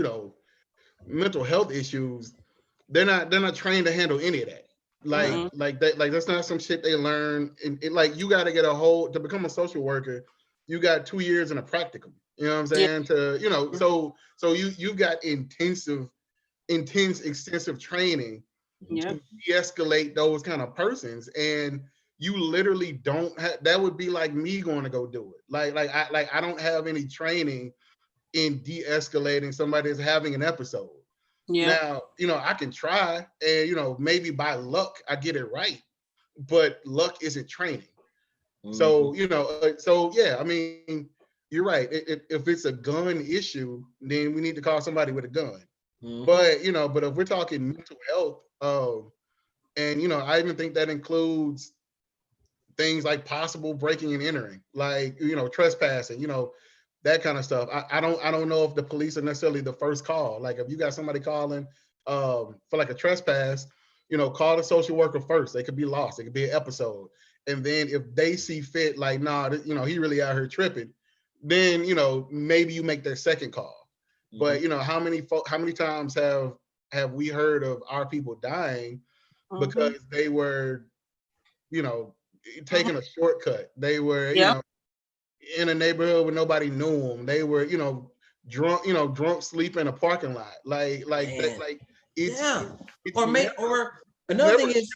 mental health issues, they're not trained to handle any of that. Like that's not some shit they learn. And like, you got to get to become a social worker, you got 2 years in a practicum. You know what I'm saying? Yeah. So you got intense, extensive training to de-escalate those kind of persons, and you literally don't have. That would be like me going to go do it. I don't have any training in de-escalating somebody that's having an episode. Yeah. Now, I can try, and maybe by luck I get it right, but luck isn't training. Mm-hmm. So yeah, I mean, you're right. If it's a gun issue, then we need to call somebody with a gun. Mm-hmm. But if we're talking mental health, and I even think that includes things like possible breaking and entering, like trespassing, that kind of stuff. I don't know if the police are necessarily the first call. Like, if you got somebody calling for like a trespass, call the social worker first. They could be lost. It could be an episode. And then if they see fit, like, nah, he really out here tripping, then, maybe you make their second call. But you know, how many times have we heard of our people dying because they were, you know, taking a shortcut. They were, you know, in a neighborhood where nobody knew them. They were, you know, drunk sleep in a parking lot. Like that, like it's or another thing is,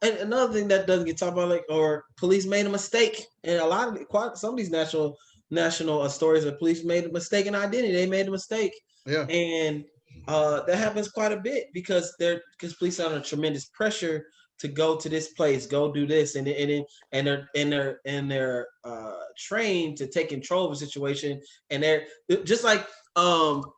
and another thing that doesn't get talked about, like, or police made a mistake, and a lot of some of these national stories of police made a mistake in identity. They made a mistake, and that happens quite a bit because police are under tremendous pressure to go to this place, go do this, and they're trained to take control of a situation, and they're just like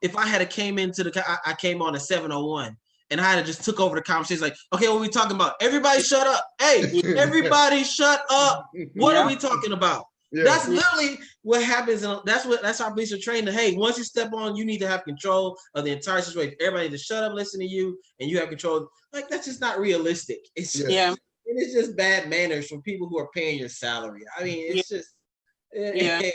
if I had came into I came on a 701. And I had just took over the conversation, like, okay, what are we talking about? Everybody shut up. Hey, everybody shut up. What are we talking about? Yeah. That's literally what happens. And that's how police are trained to, hey, once you step on, you need to have control of the entire situation. Everybody needs to shut up, listen to you, and you have control. Like, that's just not realistic. It's it's just bad manners from people who are paying your salary. I mean, it's just it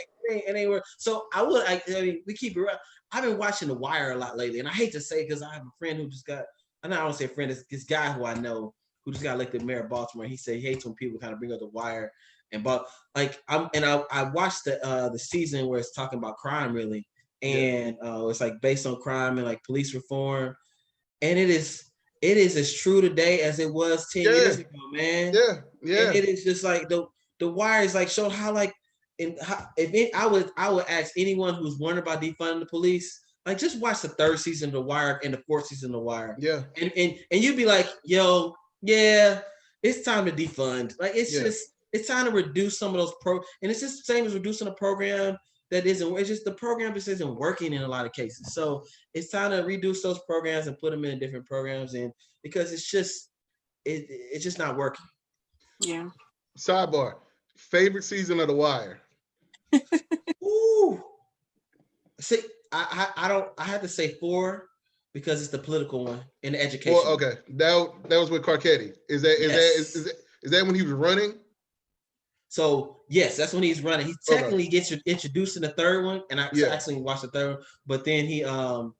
ain't work. So I mean, we keep it real. I've been watching The Wire a lot lately, and I hate to say because I have a friend who just got, I don't say a friend, this guy who I know who just got elected mayor of Baltimore. He said he hates when people kind of bring up The Wire, and I watched the season where it's talking about crime really, and it's like based on crime and like police reform, and it is as true today as it was 10 years ago, man. Yeah. And it is just like the Wire is like showed how like. I would ask anyone who's wondering about defunding the police, like just watch the 3rd season of The Wire and the 4th season of The Wire. Yeah. And you'd be like, yo, yeah, it's time to defund. Like it's time to reduce some of those and it's just the same as reducing a program that isn't. It's just the program just isn't working in a lot of cases. So it's time to reduce those programs and put them in different programs, and because it's just not working. Yeah. Sidebar: favorite season of The Wire. Ooh. See, I had to say 4 because it's the political one and the education. Well, okay, that was with Carcetti. Is that when he was running? So yes, that's when he's running. He technically gets introduced in the 3rd one, and I actually watched the 3rd one. But then he the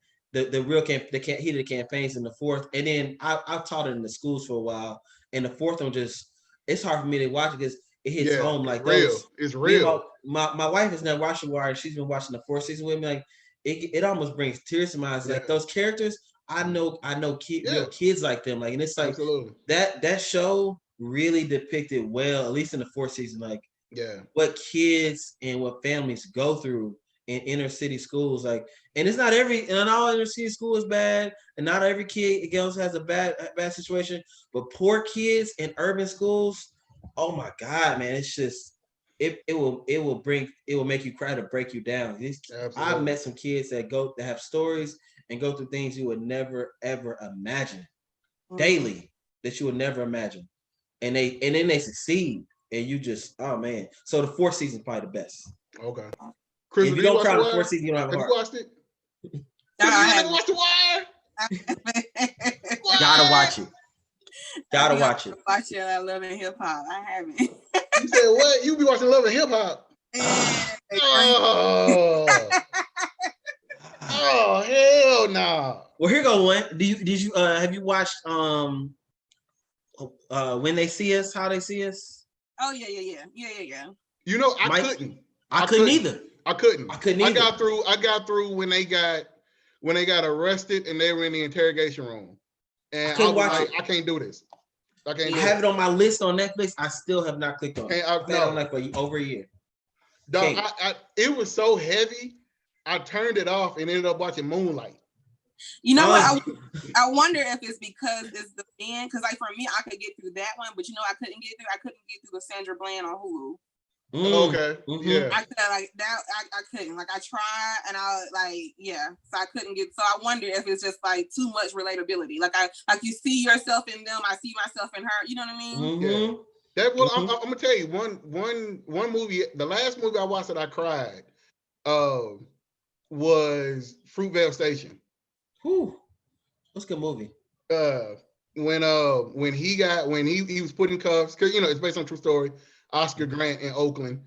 real he did the campaigns in the 4th, and then I've taught it in the schools for a while. And the 4th one it's hard for me to watch because it hits home like those. It's real. My wife has never watched The Wire. She's been watching the 4th season with me. Like it almost brings tears to my eyes. Like those characters, I know real kids like them. Like, and it's like that show really depicted well, at least in the 4th season, like what kids and what families go through in inner city schools. Like, and it's not all inner city school is bad, and not every kid also has a bad situation. But poor kids in urban schools. Oh my God, man! It's just it will make you cry to break you down. I've met some kids that have stories and go through things you would never ever imagine daily that you would never imagine, and then they succeed, and you just man. So the 4th season is probably the best. Okay, Chris, if you don't count the 4th season, you don't have a heart. Have you watched it? You watched The Wire? Gotta watch it. Gotta watch it. Watch Love and Hip Hop. I haven't. You said what? You be watching Love and Hip Hop? Oh hell no! Well, here go one. Did you have you watched When They See Us, How They See Us? Oh yeah. You know, I couldn't either. I got through when they got arrested and they were in the interrogation room. And I can't do this. I have it on my list on Netflix. I still have not clicked on it. I've been on like for over a year. Dog, it was so heavy. I turned it off and ended up watching Moonlight. You know what? I wonder if it's because it's the end. Because like for me, I could get through that one, but I couldn't get through. I couldn't get through the Sandra Bland on Hulu. Okay. Yeah. I could like that. I couldn't. Like I tried, and I so I couldn't get. So I wonder if it's just like too much relatability. Like you see yourself in them. I see myself in her. You know what I mean? Yeah. I'm gonna tell you one movie. The last movie I watched that I cried, was Fruitvale Station. Whew. What's a good movie? When he was put in cuffs, because it's based on a true story. Oscar Grant in Oakland,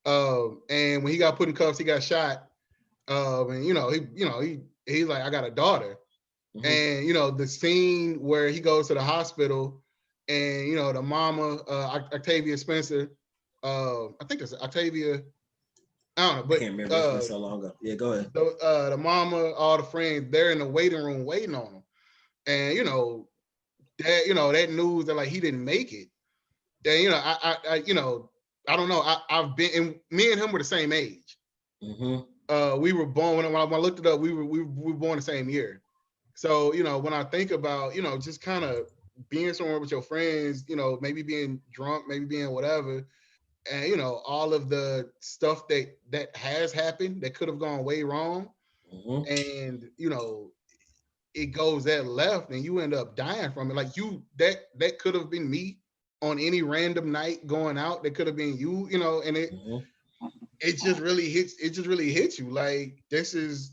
and when he got put in cuffs, he got shot. And he's like, I got a daughter. Mm-hmm. And the scene where he goes to the hospital, and the mama, Octavia Spencer, I think it's Octavia. I don't know, but I can't remember. It's been so long ago. Yeah, go ahead. The mama, all the friends, they're in the waiting room waiting on him, and that news that like he didn't make it. Then I don't know. I've been, and me and him were the same age. Mm-hmm. We were born when I looked it up. We were born the same year. So when I think about just kind of being somewhere with your friends, maybe being drunk, maybe being whatever, and all of the stuff that has happened that could have gone way wrong, mm-hmm. and it goes that left, and you end up dying from it. Like that could have been me on any random night going out. That could have been you, and it mm-hmm. it just really hits you like this is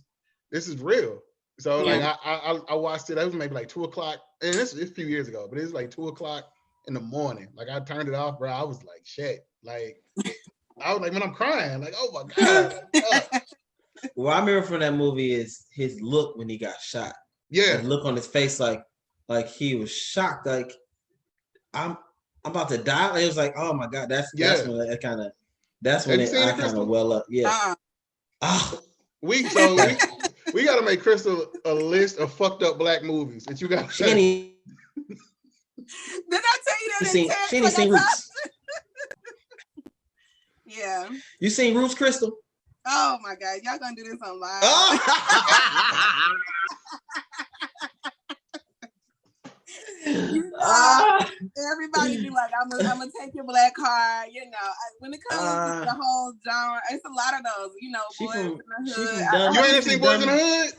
real. So like I watched it. That was maybe like 2:00, and it's a few years ago, but it's like 2:00 in the morning. Like I turned it off, bro. I was like, shit. Like I was like, man, I'm crying. Like, oh my god. What I remember from that movie is his look when he got shot. Yeah, the look on his face, like he was shocked. Like I'm about to die. It was like, oh my god. That's when it kind of. That's when I kind of well up. Yeah. We got to make Crystal a list of fucked up black movies that you got. Did I tell you that? She ain't seen Roots. Yeah. You seen Roots, Crystal? Oh my god, y'all gonna do this online? Everybody be like, I'm gonna take your black card. When it comes to the whole genre, it's a lot of those. Boys in the Hood. You ain't seen Boys in the Hood?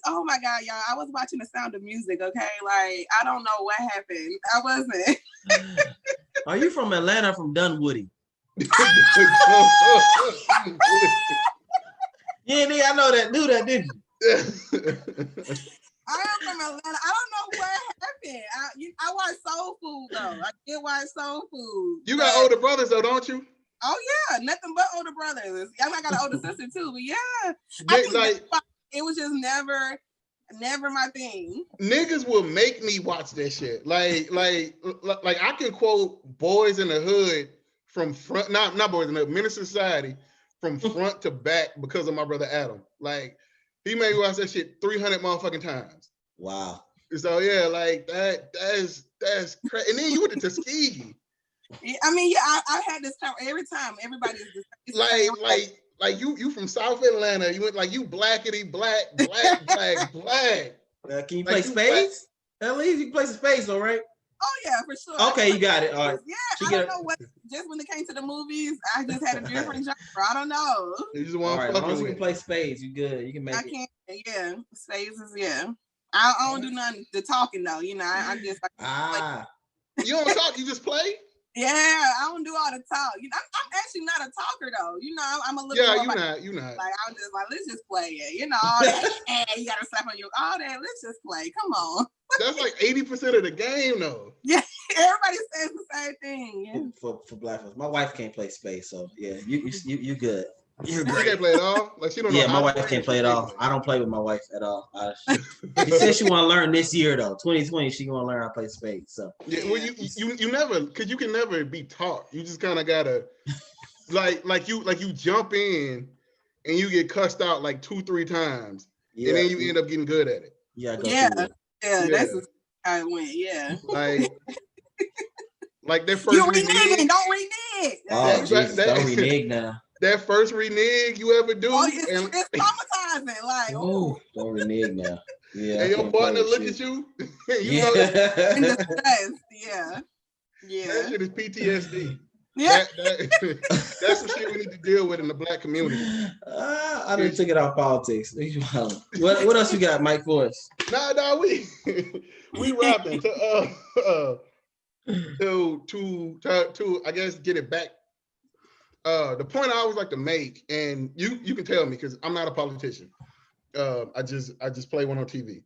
Oh my god, y'all! I was watching The Sound of Music. Okay, like I don't know what happened. I wasn't. Are you from Atlanta? From Dunwoody? Yeah, I know that. Knew that, didn't you? I am from Atlanta. I don't know what happened. I watch Soul Food though. I did watch Soul Food. You got older brothers though, don't you? Oh yeah, nothing but older brothers. I got an older sister too, but yeah, I think it was just never my thing. Niggas will make me watch that shit. Like I can quote Boys in the Hood from front, not Boys in the Hood, Menace Society from front to back because of my brother Adam. Like he made me watch that shit 300 motherfucking times. Wow. So yeah, like that's crazy. And then you went to Tuskegee. I mean, yeah, I had this time every time. Everybody's like you from South Atlanta. You went like you blackity black. Can you play spades? At least you can play some spades, though, right? Oh yeah, for sure. Okay, you got it. All right. Yeah, I don't know what. Just when it came to the movies, I just had a different genre. I don't know. You just want to as long as you can play spades, you good. You can make it. Yeah, spades is I don't do nothing the talking though. I just You don't talk. You just play. Yeah, I don't do all the talk. I'm actually not a talker though. I'm a little. Yeah, you're not. Like I'm just like, let's just play it. All that. You gotta slap on all that. Let's just play. Come on. That's like 80% of the game though. Yeah, everybody says the same thing. Yeah. For black folks, my wife can't play spades, so yeah, you good. You're great. She can't play it all. Like she don't know. Yeah, my wife can't play it all. I don't play with my wife at all. She said she want to learn this year though. 2020, she gonna learn how to play spades. So yeah, well, you never, because you can never be taught. You just kind of gotta like you jump in and you get cussed out like 2-3 times, and then you end up getting good at it. Yeah. That's how it went. Yeah. Like that first. You reneging? Don't renege. Oh, don't renege now. That first renege you ever do. Oh, it's traumatizing. Like, don't renege now. Yeah. And your partner look at you. Yeah. In distress. Yeah. That shit is PTSD. Yeah. That's some shit we need to deal with in the black community. I done took it off politics. What else you got, Mike, for us? Nah, we rapping to I guess get it back. The point I always like to make, and you can tell me because I'm not a politician. I just play one on TV.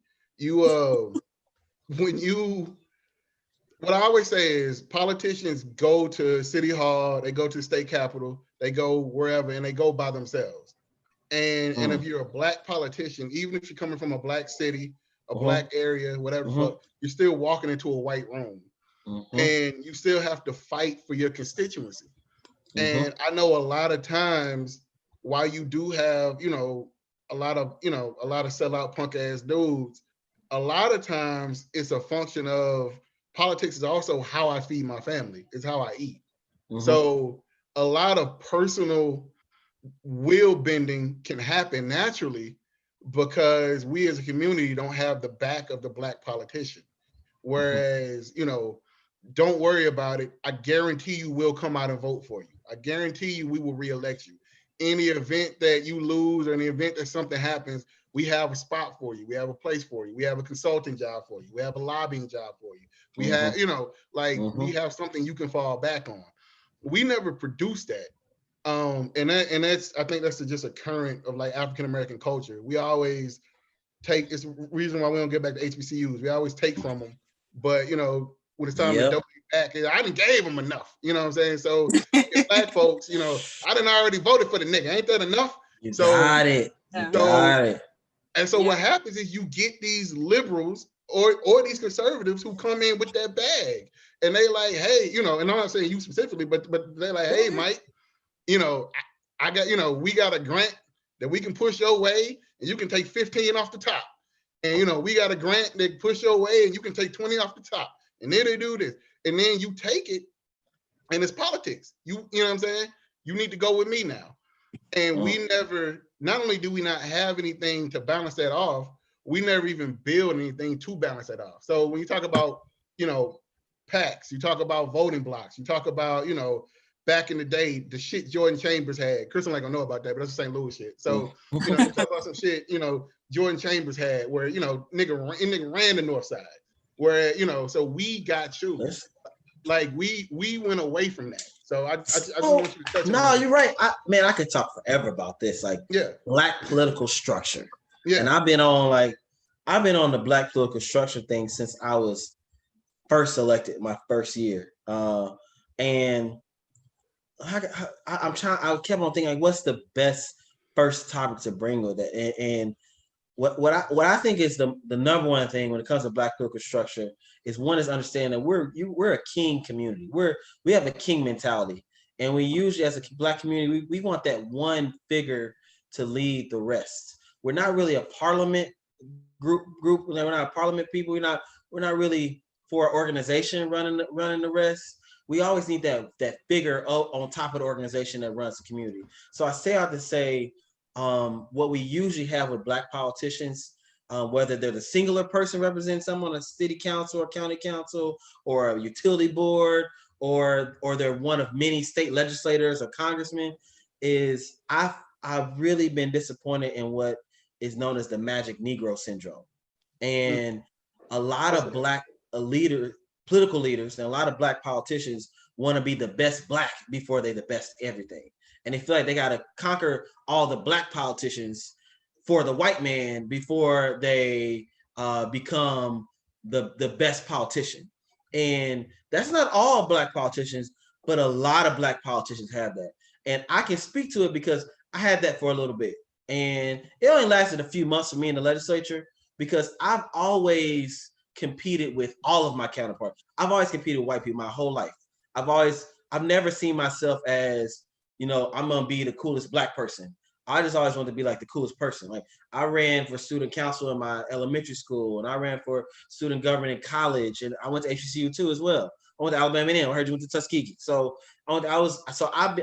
What I always say is politicians go to City Hall, they go to the state capitol, they go wherever, and they go by themselves. And if you're a black politician, even if you're coming from a black city, a black area, whatever, fuck, you're still walking into a white room, and you still have to fight for your constituency. And I know a lot of times, while you do have, a lot of sellout punk ass dudes, a lot of times it's a function of politics is also how I feed my family, it's how I eat. So a lot of personal will bending can happen naturally because we as a community don't have the back of the black politician. Whereas, don't worry about it. I guarantee you we'll come out and vote for you. I guarantee you we will reelect you. In the event that you lose or in the event that something happens, we have a spot for you. We have a place for you. We have a consulting job for you. We have a lobbying job for you. We have, we have something you can fall back on. We never produced that. And that's I think that's just a current of like African American culture. We always take, it's the reason why we don't get back to HBCUs. We always take from them, but when it's time to donate back, I didn't gave them enough. You know what I'm saying? So black folks, I done already voted for the nigga. Ain't that enough? You got it. And so what happens is you get these liberals or these conservatives who come in with that bag, and they like, hey, and I'm not saying you specifically, but they're like, hey, Mike, I got, we got a grant that we can push your way, and you can take 15 off the top. And we got a grant that push your way, and you can take 20 off the top. And then they do this, and then you take it, and it's politics. You know what I'm saying? You need to go with me now. And we never, not only do we not have anything to balance that off, we never even build anything to balance that off. So when you talk about, PACs, you talk about voting blocks, you talk about, back in the day, the shit Jordan Chambers had. Chris ain't gonna know about that, but that's St. Louis shit. So, you talk about some shit, Jordan Chambers had where, nigga ran the North Side. Where, so we got you. Like we went away from that. So I just want you to touch on that. No, you're right. I could talk forever about this. Like black political structure. Yeah. And I've been on the black political structure thing since I was first elected my first year. And I kept on thinking, like, what's the best first topic to bring with it? And what I think is the number one thing when it comes to black political structure is one is understanding that we're a king community. We have a king mentality, and we usually as a black community we want that one figure to lead the rest. We're not really a parliament group. We're not parliament people. We're not really for an organization running the rest. We always need that figure on top of the organization that runs the community. So I say out to say, what we usually have with black politicians, whether they're the singular person representing someone on a city council or county council or a utility board, or they're one of many state legislators or congressmen, is I've really been disappointed in what is known as the magic Negro syndrome. And a lot of black political leaders and a lot of black politicians want to be the best black before they're the best everything. And they feel like they got to conquer all the black politicians for the white man before they become the best politician. And that's not all black politicians, but a lot of black politicians have that. And I can speak to it because I had that for a little bit. And it only lasted a few months for me in the legislature because I've always competed with all of my counterparts. I've always competed with white people my whole life. I've never seen myself as, I'm gonna be the coolest black person. I just always wanted to be like the coolest person. Like I ran for student council in my elementary school, and I ran for student government in college, and I went to HBCU too as well. I went to Alabama A&M. I heard you went to Tuskegee. So I've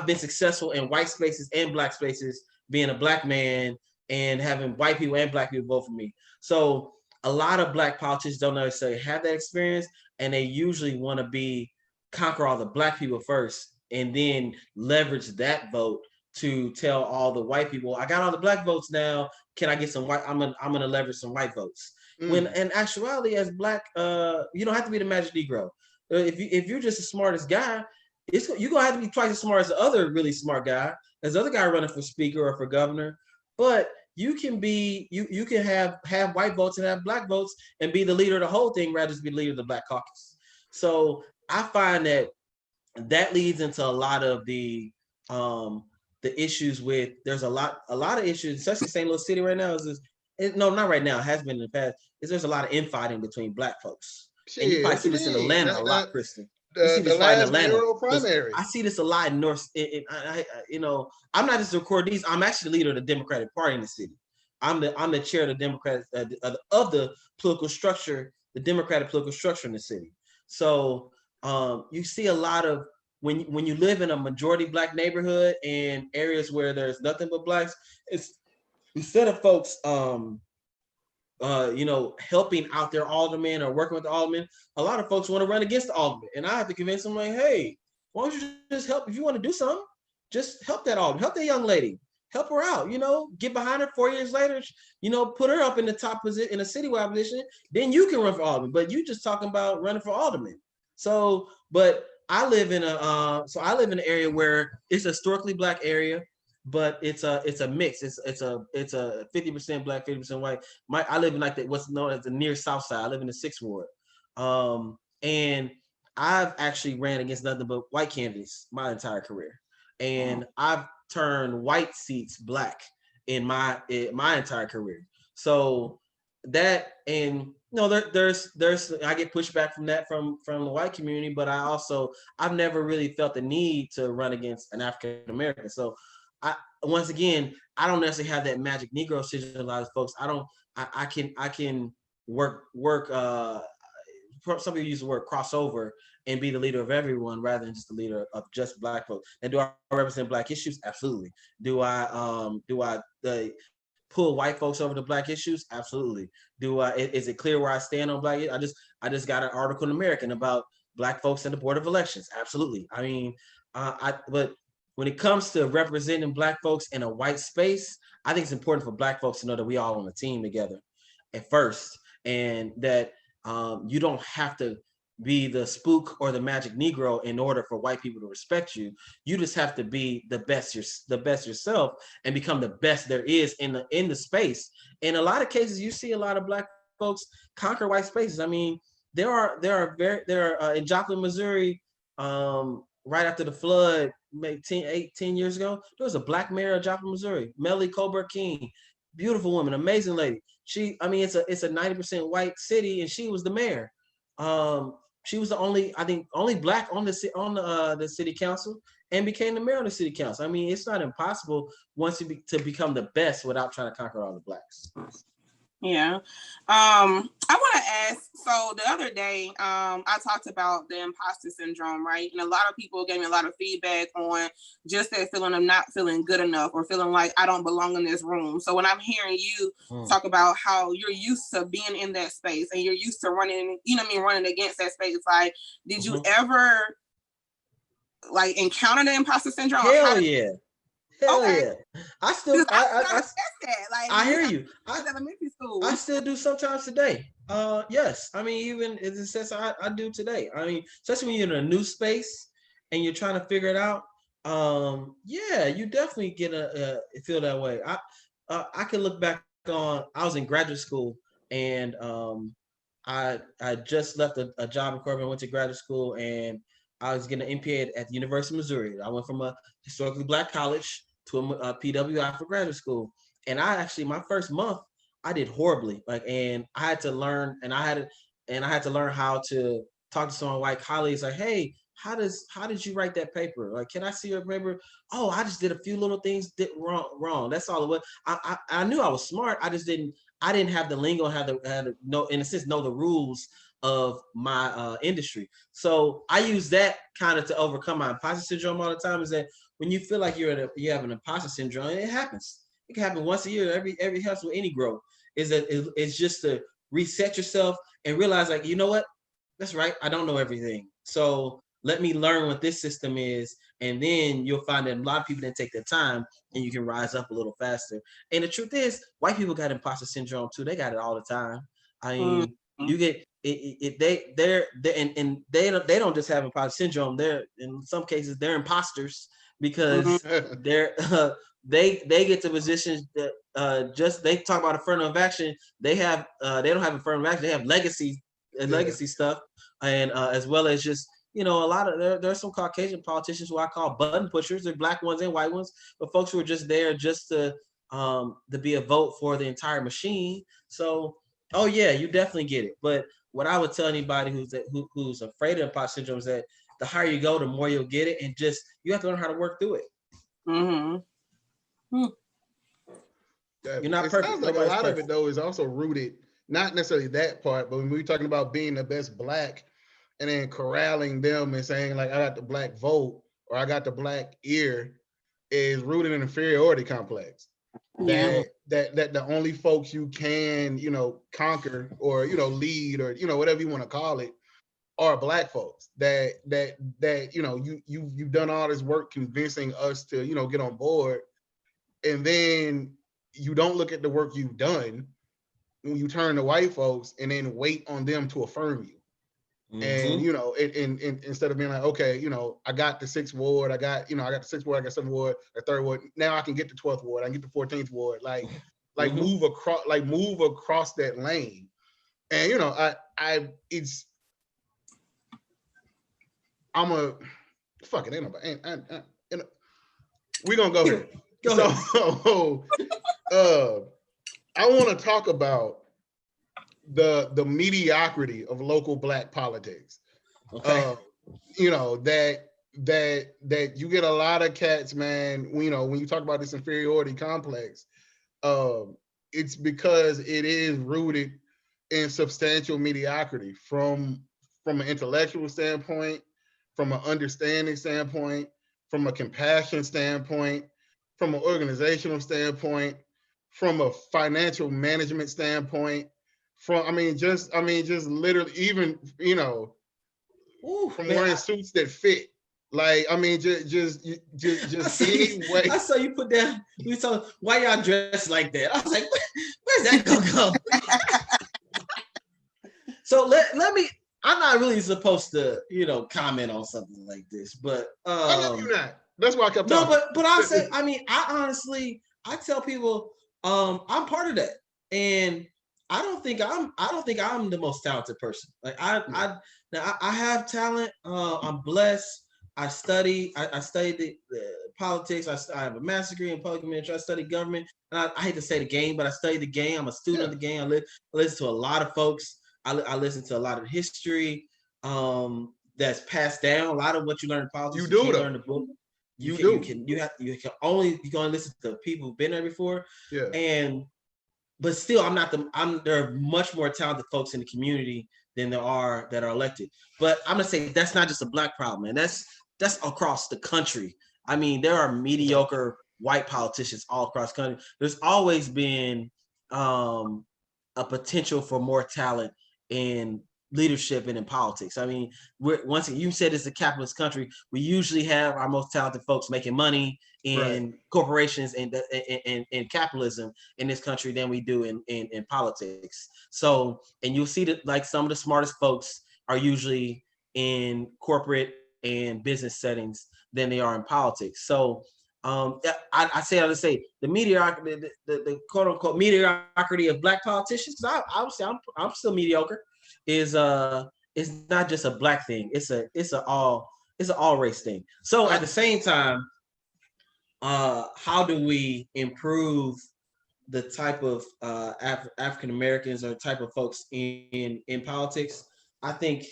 been successful in white spaces and black spaces, being a black man and having white people and black people vote for me. So a lot of black politicians don't necessarily have that experience, and they usually want to conquer all the black people first and then leverage that vote to tell all the white people, I got all the black votes now. Can I get some white? I'm gonna leverage some white votes. When in actuality, as black, you don't have to be the magic Negro. If you're just the smartest guy, you're gonna have to be twice as smart as the other really smart guy, as the other guy running for speaker or for governor. But you can have white votes and have black votes and be the leader of the whole thing rather than be the leader of the black caucus. So I find that leads into a lot of the the issues with, there's a lot of issues, especially St. Louis City right now, no, not right now, it has been in the past, is there's a lot of infighting between Black folks. Shit, and you probably see this in Atlanta a lot, Kristen. You see this the fight in last Atlanta. mayoral primary. I see this a lot in North. You know, I'm not just recording these. I'm actually the leader of the Democratic Party in the city. I'm the chair of the Democratic of the political structure, the Democratic political structure in the city. So you see a lot of, when you live in a majority Black neighborhood and areas where there's nothing but Blacks, it's, instead of folks you know, helping out their alderman or working with the alderman, a lot of folks want to run against the alderman. And I have to convince them, like, hey, why don't you just help? If you want to do something, just help that alderman, help that young lady, help her out, you know, get behind her 4 years later, you know, put her up in the top position, in a citywide position, then you can run for alderman. But you just talking about running for alderman. So, but I live in an area where it's a historically Black area, but it's a mix. It's a 50% Black, 50% white. I live in like what's known as the near South Side. I live in the 6th ward, and I've actually ran against nothing but white candidates my entire career, and I've turned white seats Black in my entire career. So that, and you know, there's I get pushback from that from the white community, but I've never really felt the need to run against an African American. So once again, I don't necessarily have that magic Negro situation. A lot of folks, I can work. Some people use the word crossover and be the leader of everyone rather than just the leader of just Black folks. And do I represent Black issues? Absolutely. Do I pull white folks over to Black issues? Absolutely. Is it clear where I stand on Black? I just got an article in American about Black folks in the Board of Elections. Absolutely. I mean, but when it comes to representing Black folks in a white space, I think it's important for Black folks to know that we all on a team together at first, and that you don't have to be the spook or the magic Negro in order for white people to respect you. You just have to be the best yourself and become the best there is in the space. In a lot of cases, you see a lot of Black folks conquer white spaces. I mean, there are in Joplin, Missouri, right after the flood, maybe 18 years ago, there was a Black mayor of Joplin, Missouri, Melody Colbert King, beautiful woman, amazing lady. It's a 90% white city, and she was the mayor. She was the only Black on the city council, and became the mayor of the city council. I mean, it's not impossible once you to become the best without trying to conquer all the Blacks. Yeah. I want to ask, so the other day, I talked about the imposter syndrome, right? And a lot of people gave me a lot of feedback on just that feeling of not feeling good enough or feeling like I don't belong in this room. So when I'm hearing you talk about how you're used to being in that space and you're used to running, running against that space, like, did you ever like encounter the imposter syndrome? Hell yeah. Hell okay. Yeah. I still I hear you. Elementary school. I still do sometimes today. Yes. I mean, even in the sense I do today. I mean, especially when you're in a new space and you're trying to figure it out. Yeah, you definitely get feel that way. I can look back on, I was in graduate school, and I just left a job in corporate, went to graduate school, and I was getting an MPA at the University of Missouri. I went from a historically Black college to a PWI for graduate school. And my first month, I did horribly. And I had to learn, how to talk to some of my white colleagues, like, hey, how did you write that paper? Like, can I see your paper? Oh, I just did a few little things wrong. That's all it was. I knew I was smart. I didn't have the lingo and had to know, in a sense, know the rules of my industry. So I use that kind of to overcome my imposter syndrome all the time. Is that when you feel like you have an imposter syndrome, it happens. It can happen once a year. Every helps with any growth. It's just to reset yourself and realize, like, you know what? That's right. I don't know everything. So let me learn what this system is, and then you'll find that a lot of people didn't take their time, and you can rise up a little faster. And the truth is, white people got imposter syndrome too. They got it all the time. I mean, you get they don't just have imposter syndrome. They're, in some cases, they're imposters, because they get to positions that they talk about affirmative action. They don't have affirmative action. They have legacy stuff, and as well as just a lot of there's some Caucasian politicians who I call button pushers. They're black ones and white ones, but folks who are just there just to be a vote for the entire machine. So, oh yeah, you definitely get it. But what I would tell anybody who's afraid of imposter syndrome is that the higher you go, the more you'll get it, and just you have to learn how to work through it. Yeah, you're not perfect. Sounds like a lot of it though is also rooted, not necessarily that part, but when we're talking about being the best black and then corralling them and saying like I got the black vote or I got the black ear, is rooted in inferiority complex. That the only folks you can conquer or lead or whatever you want to call it are black folks. That you've done all this work convincing us to get on board, and then you don't look at the work you've done when you turn to white folks and then wait on them to affirm you. And instead of being like, okay, I got the 6th ward, I got the 6th ward, I got 7th ward, the 3rd ward. Now I can get the 12th ward, I can get the 14th ward. Like move across that lane. And we're gonna go here. So I want to talk about the mediocrity of local black politics. Okay. That you get a lot of cats, man. When you talk about this inferiority complex, it's because it is rooted in substantial mediocrity from an intellectual standpoint, from an understanding standpoint, from a compassion standpoint, from an organizational standpoint, from a financial management standpoint. Just literally, even from wearing suits that fit. Like, just any way. I saw you put down. You saw why y'all dressed like that. I was like, where's that gonna go? So let me. I'm not really supposed to, comment on something like this, but I know you're not. That's why I kept talking. No, but I'll say. I honestly, I tell people, I'm part of that, and I don't think I'm the most talented person. Like I have talent. I'm blessed. I studied the politics. I have a master's degree in public administration. I studied government. And I hate to say the game, but I studied the game. I'm a student of the game. I listen to a lot of folks. I listen to a lot of history that's passed down. A lot of what you learn in politics. You do learn the book. You can only listen to people who've been there before. Yeah. But still, there are much more talented folks in the community than there are that are elected. But I'm gonna say that's not just a black problem, and that's across the country. There are mediocre white politicians all across the country. There's always been a potential for more talent in leadership and in politics. Once you said it's a capitalist country, we usually have our most talented folks making money in corporations and capitalism in this country than we do in politics. So, and you'll see that like some of the smartest folks are usually in corporate and business settings than they are in politics. So I say the mediocrity, the quote unquote mediocrity of black politicians, because I would say I'm still mediocre, is not just a black thing. It's an all race thing. So at the same time, how do we improve the type of African Americans or type of folks in politics? I think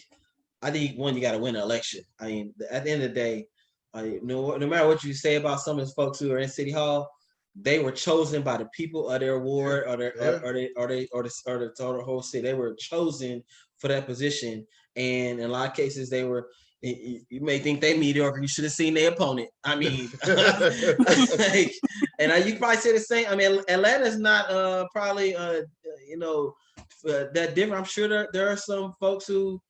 one, you got to win an election. At the end of the day, no matter what you say about some of the folks who are in City Hall, they were chosen by the people of their ward or the whole city. They were chosen for that position, and in a lot of cases, they were. You may think they mediocre. You should have seen their opponent. And you probably say the same. Atlanta's not probably that different. I'm sure there are some folks who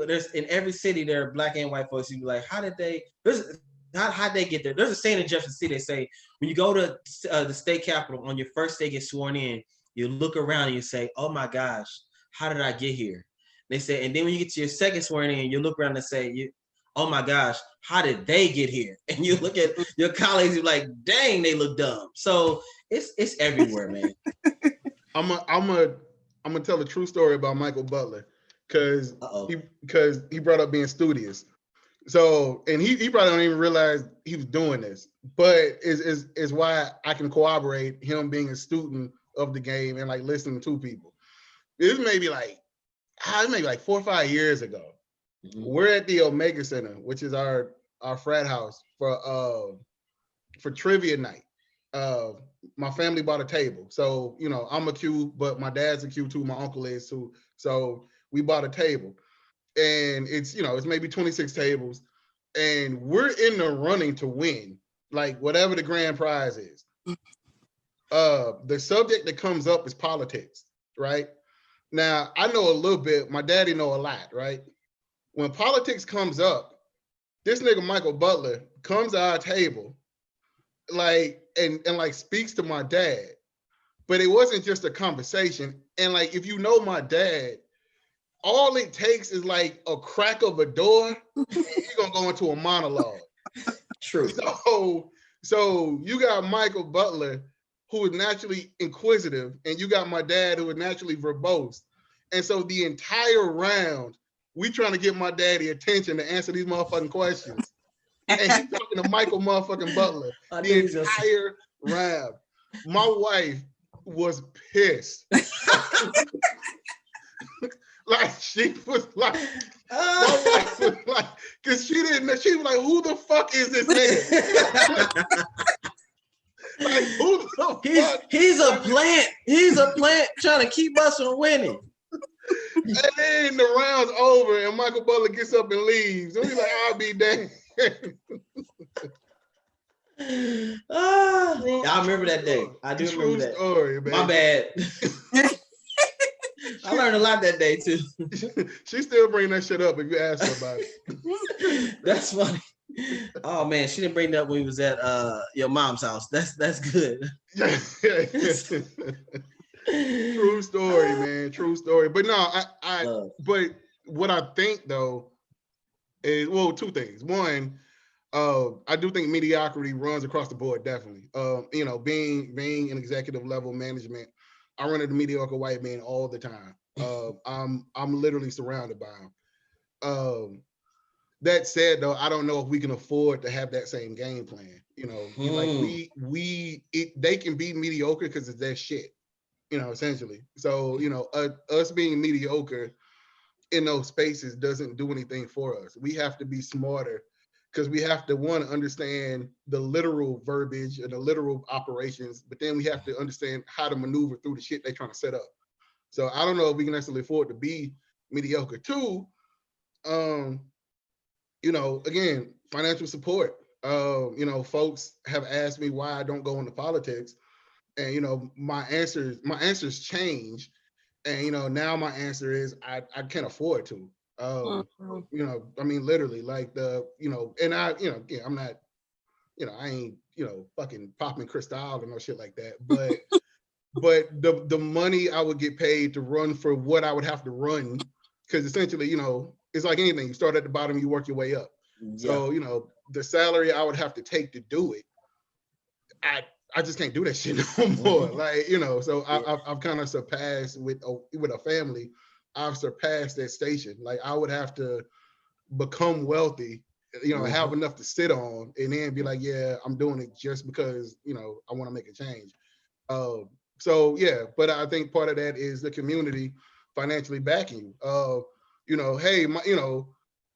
there's in every city there are black and white folks who be like, how did they get there? There's a saying in Jefferson City. They say when you go to the state capitol on your first day get sworn in, you look around and you say, oh my gosh, how did I get here? They say, and then when you get to your second swearing in, you look around and say, oh my gosh, how did they get here? And you look at your colleagues, you're like, dang, they look dumb. So it's everywhere, man. I'm gonna tell a true story about Michael Butler because he brought up being studious. So, and he probably don't even realize he was doing this, but is why I can corroborate him being a student of the game and like listening to people. This maybe like 4 or 5 years ago. Mm-hmm. We're at the Omega Center, which is our frat house for trivia night. My family bought a table, so you know I'm a Q, but my dad's a Q too. My uncle is too. So we bought a table, and it's maybe 26 tables, and we're in the running to win, like whatever the grand prize is. The subject that comes up is politics, right? Now I know a little bit. My daddy know a lot, right? When politics comes up, this nigga Michael Butler comes to our table, like and like speaks to my dad, but it wasn't just a conversation. And like if you know my dad, all it takes is like a crack of a door, and he's gonna go into a monologue. True. So you got Michael Butler, who is naturally inquisitive, and you got my dad, who is naturally verbose. And so the entire round, we trying to get my daddy attention to answer these motherfucking questions. And he's talking to Michael motherfucking Butler the entire round. My wife was pissed. Like she was like, my wife was like, because she didn't know. She was like, "Who the fuck is this man?" Like, who the fuck? He's a plant. He's a plant trying to keep us from winning. And then the round's over, and Michael Butler gets up and leaves. And he's like, "I'll be damned." I remember that day. I do remember that. Story, man. My bad. I learned a lot that day too. She still bring that shit up if you ask her about it. That's funny. Oh man, she didn't bring that up when we was at your mom's house. That's good. True story, man. True story. But no, but what I think though is, well, two things. One, I do think mediocrity runs across the board, definitely. Being an executive level management, I run into mediocre white men all the time. I'm literally surrounded by them. That said, though, I don't know if we can afford to have that same game plan. They can be mediocre because it's their shit, essentially. So, us being mediocre in those spaces doesn't do anything for us. We have to be smarter, because we have to, one, understand the literal verbiage and the literal operations, but then we have to understand how to maneuver through the shit they're trying to set up. So I don't know if we can necessarily afford to be mediocre. Two, again, financial support. Folks have asked me why I don't go into politics, and my answers change, and now my answer is I can't afford to. Literally, like and I'm not, I ain't, fucking popping Cristal or no shit like that. But the money I would get paid to run for what I would have to run, because essentially, it's like anything. You start at the bottom, you work your way up. Yeah. So, the salary I would have to take to do it, I just can't do that shit no more. Like, so I've kind of surpassed with a family. I've surpassed that station. Like, I would have to become wealthy, have enough to sit on, and then be like, yeah, I'm doing it just because, I want to make a change. So yeah, but I think part of that is the community financially backing you. Hey,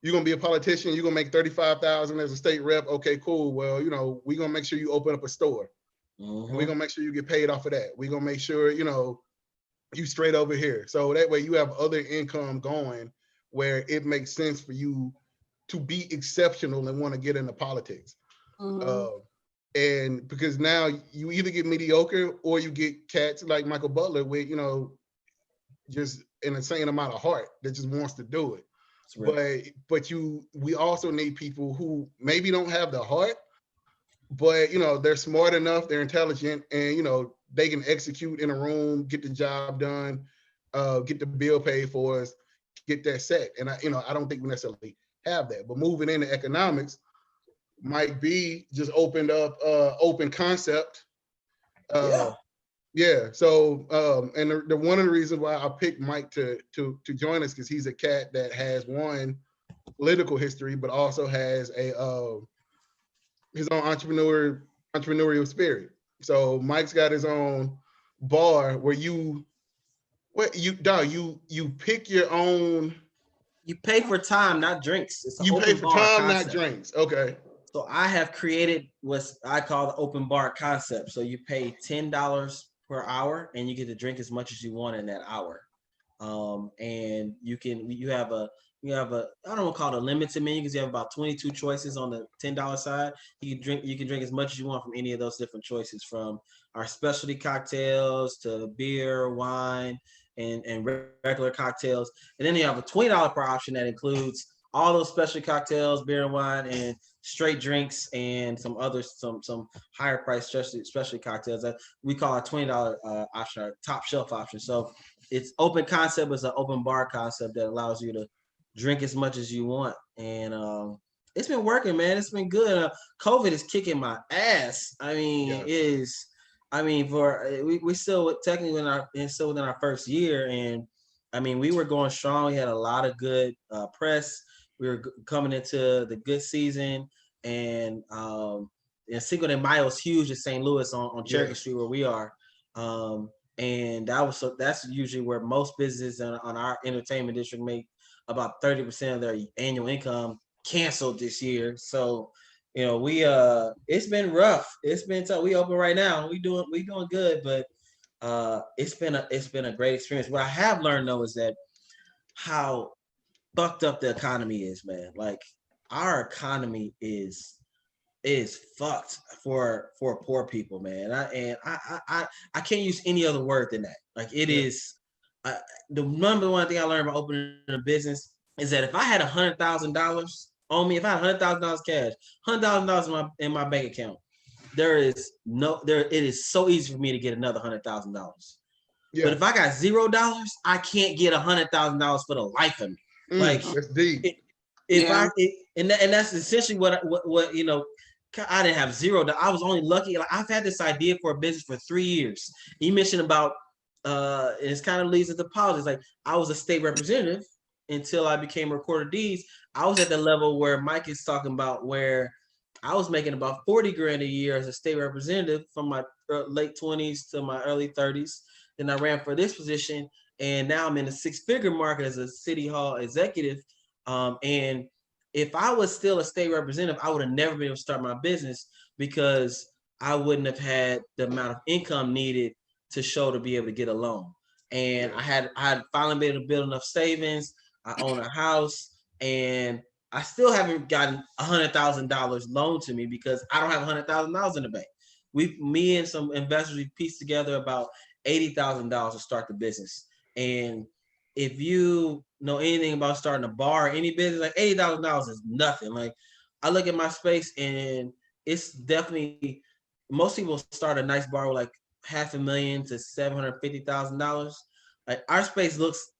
you're gonna be a politician, you're gonna make $35,000 as a state rep. Okay, cool. Well, we're gonna make sure you open up a store. And we're gonna make sure you get paid off of that. We're gonna make sure, you straight over here. So that way you have other income going where it makes sense for you to be exceptional and want to get into politics. And because now you either get mediocre or you get cats like Michael Butler with, just an insane amount of heart that just wants to do it. Right. But we also need people who maybe don't have the heart, but they're smart enough, they're intelligent, and they can execute in a room, get the job done, get the bill paid for us, get that set. And I don't think we necessarily have that. But moving into economics, Mike B just opened up open concept. Yeah. So and the one of the reasons why I picked Mike to join us, because he's a cat that has, one, political history, but also has a his own entrepreneurial spirit. So Mike's got his own bar where you pick your own. You pay for time, not drinks. It's an You pay open for bar time, concept. not drinks. Okay. So I have created what I call the open bar concept. So you pay $10 per hour, and you get to drink as much as you want in that hour. And you have a I don't want to call it a limited menu because you have about 22 choices on the $10 side. You can drink as much as you want from any of those different choices, from our specialty cocktails to beer, wine, and regular cocktails. And then you have a $20 per option that includes all those specialty cocktails, beer and wine, and straight drinks, and some higher price specialty cocktails that we call our $20 option, our top shelf option. So it's open concept. It's an open bar concept that allows you to drink as much as you want. And it's been working, man. It's been good. COVID is kicking my ass. I mean, we still technically still within our first year. And I mean, we were going strong. We had a lot of good press. We were coming into the good season. And Cinco de Mayo is huge in St. Louis on Cherokee Street where we are. And that's usually where most businesses on our entertainment district make about 30% of their annual income. Canceled this year. So, it's been rough. It's been tough. We open right now. We doing good, but it's been a great experience. What I have learned though is that how fucked up the economy is, man. Like our economy is fucked for poor people, man. I can't use any other word than that. Like it is. The number one thing I learned about opening a business is that if I had $100,000 on me, if I had $100,000 cash, $100,000 in my bank account, it is so easy for me to get another $100,000. Yeah. But if I got $0, I can't get $100,000 for the life of me. Like that's deep. And that's essentially what I didn't have $0. I was only lucky. Like I've had this idea for a business for 3 years. You mentioned about it kind of leads into politics. Like I was a state representative until I became a recorder of deeds. I was at the level where Mike is talking about, where I was making about 40 grand a year as a state representative from my late 20s to my early 30s. Then I ran for this position, and now I'm in a 6-figure market as a city hall executive. And if I was still a state representative, I would have never been able to start my business because I wouldn't have had the amount of income needed to be able to get a loan. And I had finally been able to build enough savings. I own a house, and I still haven't gotten $100,000 loan to me because I don't have $100,000 in the bank. Me and some investors, we pieced together about $80,000 to start the business. And if you know anything about starting a bar or any business, like $80,000 is nothing. Like I look at my space, and it's definitely, most people start a nice bar with like $500,000 to $750,000. Like our space looks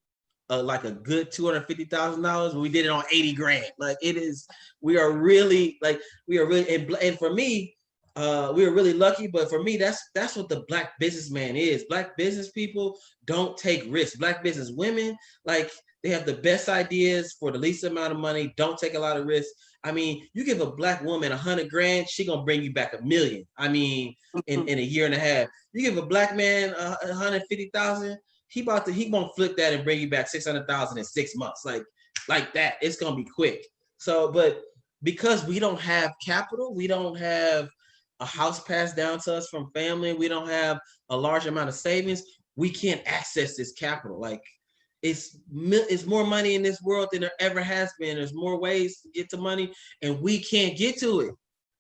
like a good $250,000. We did it on 80 grand. Like it is, we are really, and for me, we are really lucky. But for me, that's what the Black businessman is. Black business people don't take risks. Black business women, like they have the best ideas for the least amount of money, don't take a lot of risks. I mean, you give a Black woman 100 grand, she gonna bring you back $1 million. I mean, in a year and a half. You give a Black man 150,000, he gonna flip that and bring you back 600,000 in 6 months. Like that, it's gonna be quick. So, but because we don't have capital, we don't have a house passed down to us from family, we don't have a large amount of savings, we can't access this capital. Like it's more money in this world than there ever has been. There's more ways to get to money, and we can't get to it.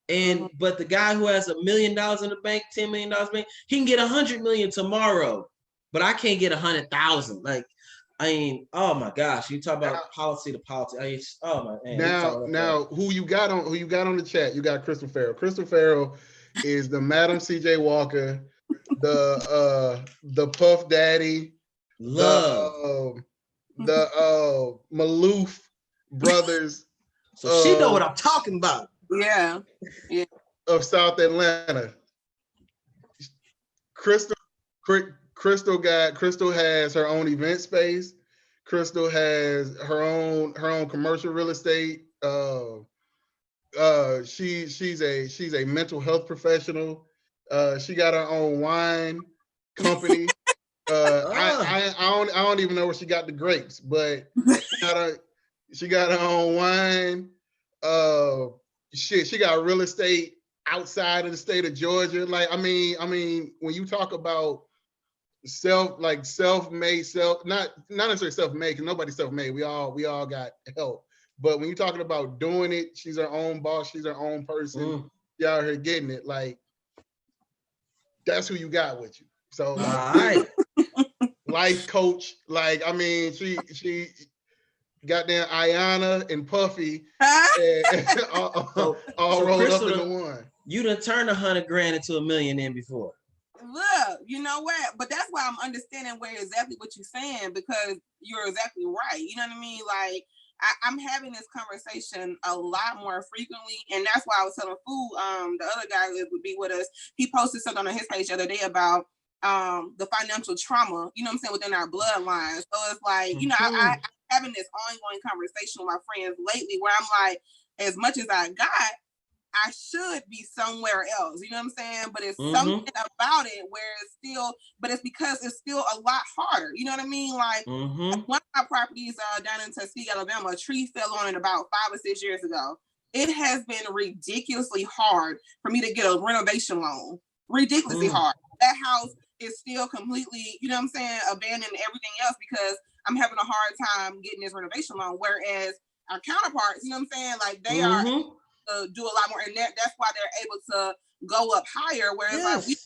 And but the guy who has $1 million in the bank, $10 million in the bank, he can get 100 million tomorrow, but I can't get 100,000. Like, I mean, oh my gosh, you talk about policy to policy. Oh my man. Now, who you got on the chat? You got Crystal Farrell. Crystal Farrell is the Madam C.J. Walker, the Puff Daddy, the Maloof brothers. So she know what I'm talking about. Yeah. Of South Atlanta. Crystal has her own event space. Crystal has her own commercial real estate. She's a mental health professional. She got her own wine company. I don't even know where she got the grapes, but she got her own wine. She got real estate outside of the state of Georgia. Like, I mean, when you talk about self-made, not necessarily self-made, because nobody's self-made. We all got help. But when you're talking about doing it, she's her own boss, she's her own person. She out here getting it. Like, that's who you got with you. So life coach. Like, I mean, she goddamn Ayana and Puffy all rolled Crystal, up into one. You done turned $100,000 into $1 million in before. Look, you know what? But that's why I'm understanding where exactly what you're saying, because you're exactly right. You know what I mean? Like, I'm having this conversation a lot more frequently, and that's why I was telling Fu, the other guy that would be with us, he posted something on his page the other day about the financial trauma, you know what I'm saying, within our bloodlines. So it's like, you know, I'm having this ongoing conversation with my friends lately where I'm like, as much as I got, I should be somewhere else, you know what I'm saying? But it's something about it where it's still, but it's because it's still a lot harder, you know what I mean? Like, one of my properties down in Tuskegee, Alabama, a tree fell on it about 5 or 6 years ago. It has been ridiculously hard for me to get a renovation loan. Ridiculously hard. That house is still completely, you know what I'm saying, abandoned and everything else because I'm having a hard time getting this renovation loan. Whereas our counterparts, you know what I'm saying, like they are do a lot more, and that's why they're able to go up higher. Whereas like we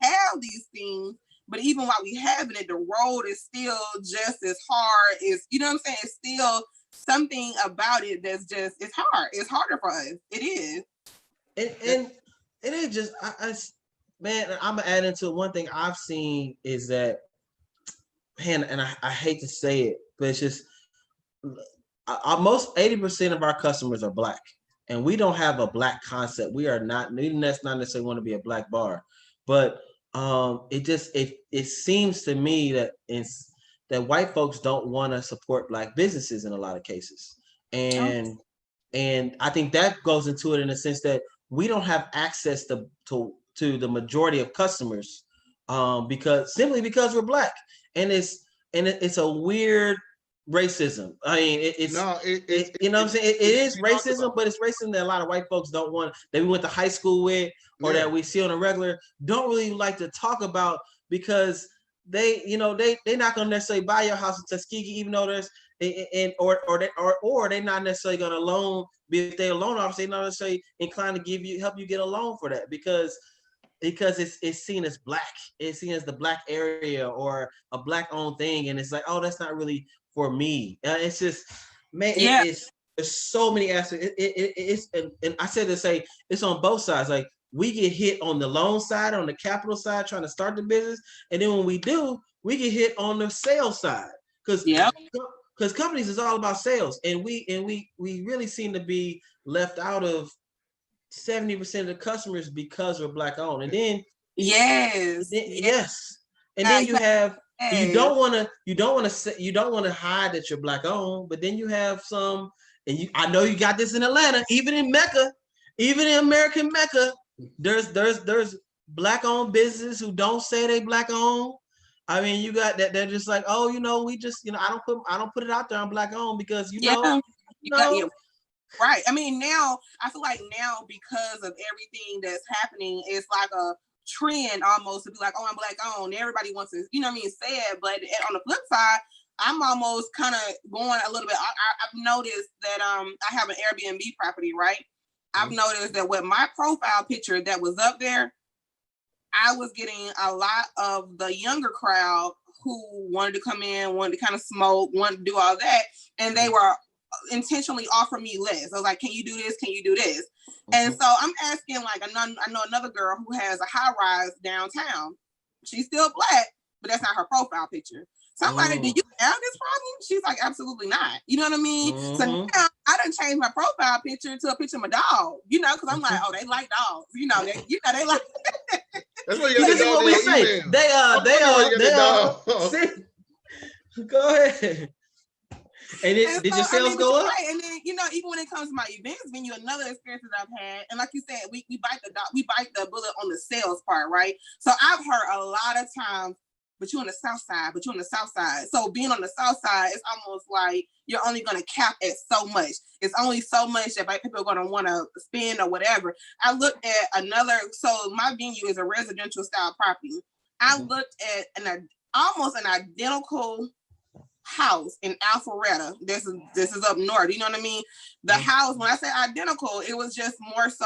have these things, but even while we have it, the road is still just as hard. Is, you know what I'm saying? It's still something about it that's just, it's hard. It's harder for us. It is. And it ain't just man. I'm gonna add into one thing I've seen is that, man, and I hate to say it, but it's just most 80% of our customers are Black. And we don't have a Black concept. We are not, even that's not necessarily want to be a Black bar, but it seems to me that that white folks don't want to support Black businesses in a lot of cases, and I think that goes into it in the sense that we don't have access to the majority of customers, because we're Black, and it's a weird racism. I mean, it's you know what I'm saying? It is racism, but it's racism that a lot of white folks don't want, that we went to high school with, or that we see on a regular, don't really like to talk about, because they're not gonna necessarily buy your house in Tuskegee, even though there's or they're not necessarily gonna loan, if they're a loan officer, they're not necessarily inclined to help you get a loan for that, because it's seen as Black, it's seen as the Black area or a Black owned thing, and it's like, oh, that's not really for me. It's just, man, there's so many aspects. It's and I said to say it's on both sides. Like, we get hit on the loan side, on the capital side, trying to start the business, and then when we do, we get hit on the sales side, because companies is all about sales, and we really seem to be left out of 70% of the customers because we're Black owned, and then and then you have. You don't want to hide that you're Black owned, but then you have some, and I know you got this in Atlanta, even in Mecca, even in American Mecca, there's Black owned businesses who don't say they Black owned. I mean, you got that, they're just like, oh, we just, I don't put it out there, I'm Black owned, because right. I mean, now I feel like because of everything that's happening, it's like a trend almost to be like, oh, I'm Black owned. Everybody wants to, say it. But on the flip side, I'm almost kind of going a little bit. I've noticed that I have an Airbnb property, right? I've noticed that with my profile picture that was up there, I was getting a lot of the younger crowd who wanted to come in, wanted to kind of smoke, wanted to do all that, and they were intentionally offer me less. I was like, can you do this? Can you do this? And so I'm asking, like, I know another girl who has a high rise downtown. She's still Black, but that's not her profile picture. So I'm like, do you have this problem? She's like, absolutely not. You know what I mean? So now I done changed my profile picture to a picture of my dog, because I'm like, oh, they like dogs. They like. That's what you what we say. They go ahead. And did your sales go up? Right. And then, you know, even when it comes to my events venue, another experience that I've had, and like you said, we bite the bullet on the sales part, right? So I've heard a lot of times, but you're on the south side. So being on the south side, it's almost like you're only going to cap at so much. It's only so much that people are going to want to spend or whatever. I looked at so my venue is a residential style property. I looked at almost an identical house in Alpharetta. This is up north. You know what I mean? The house, when I say identical, it was just more so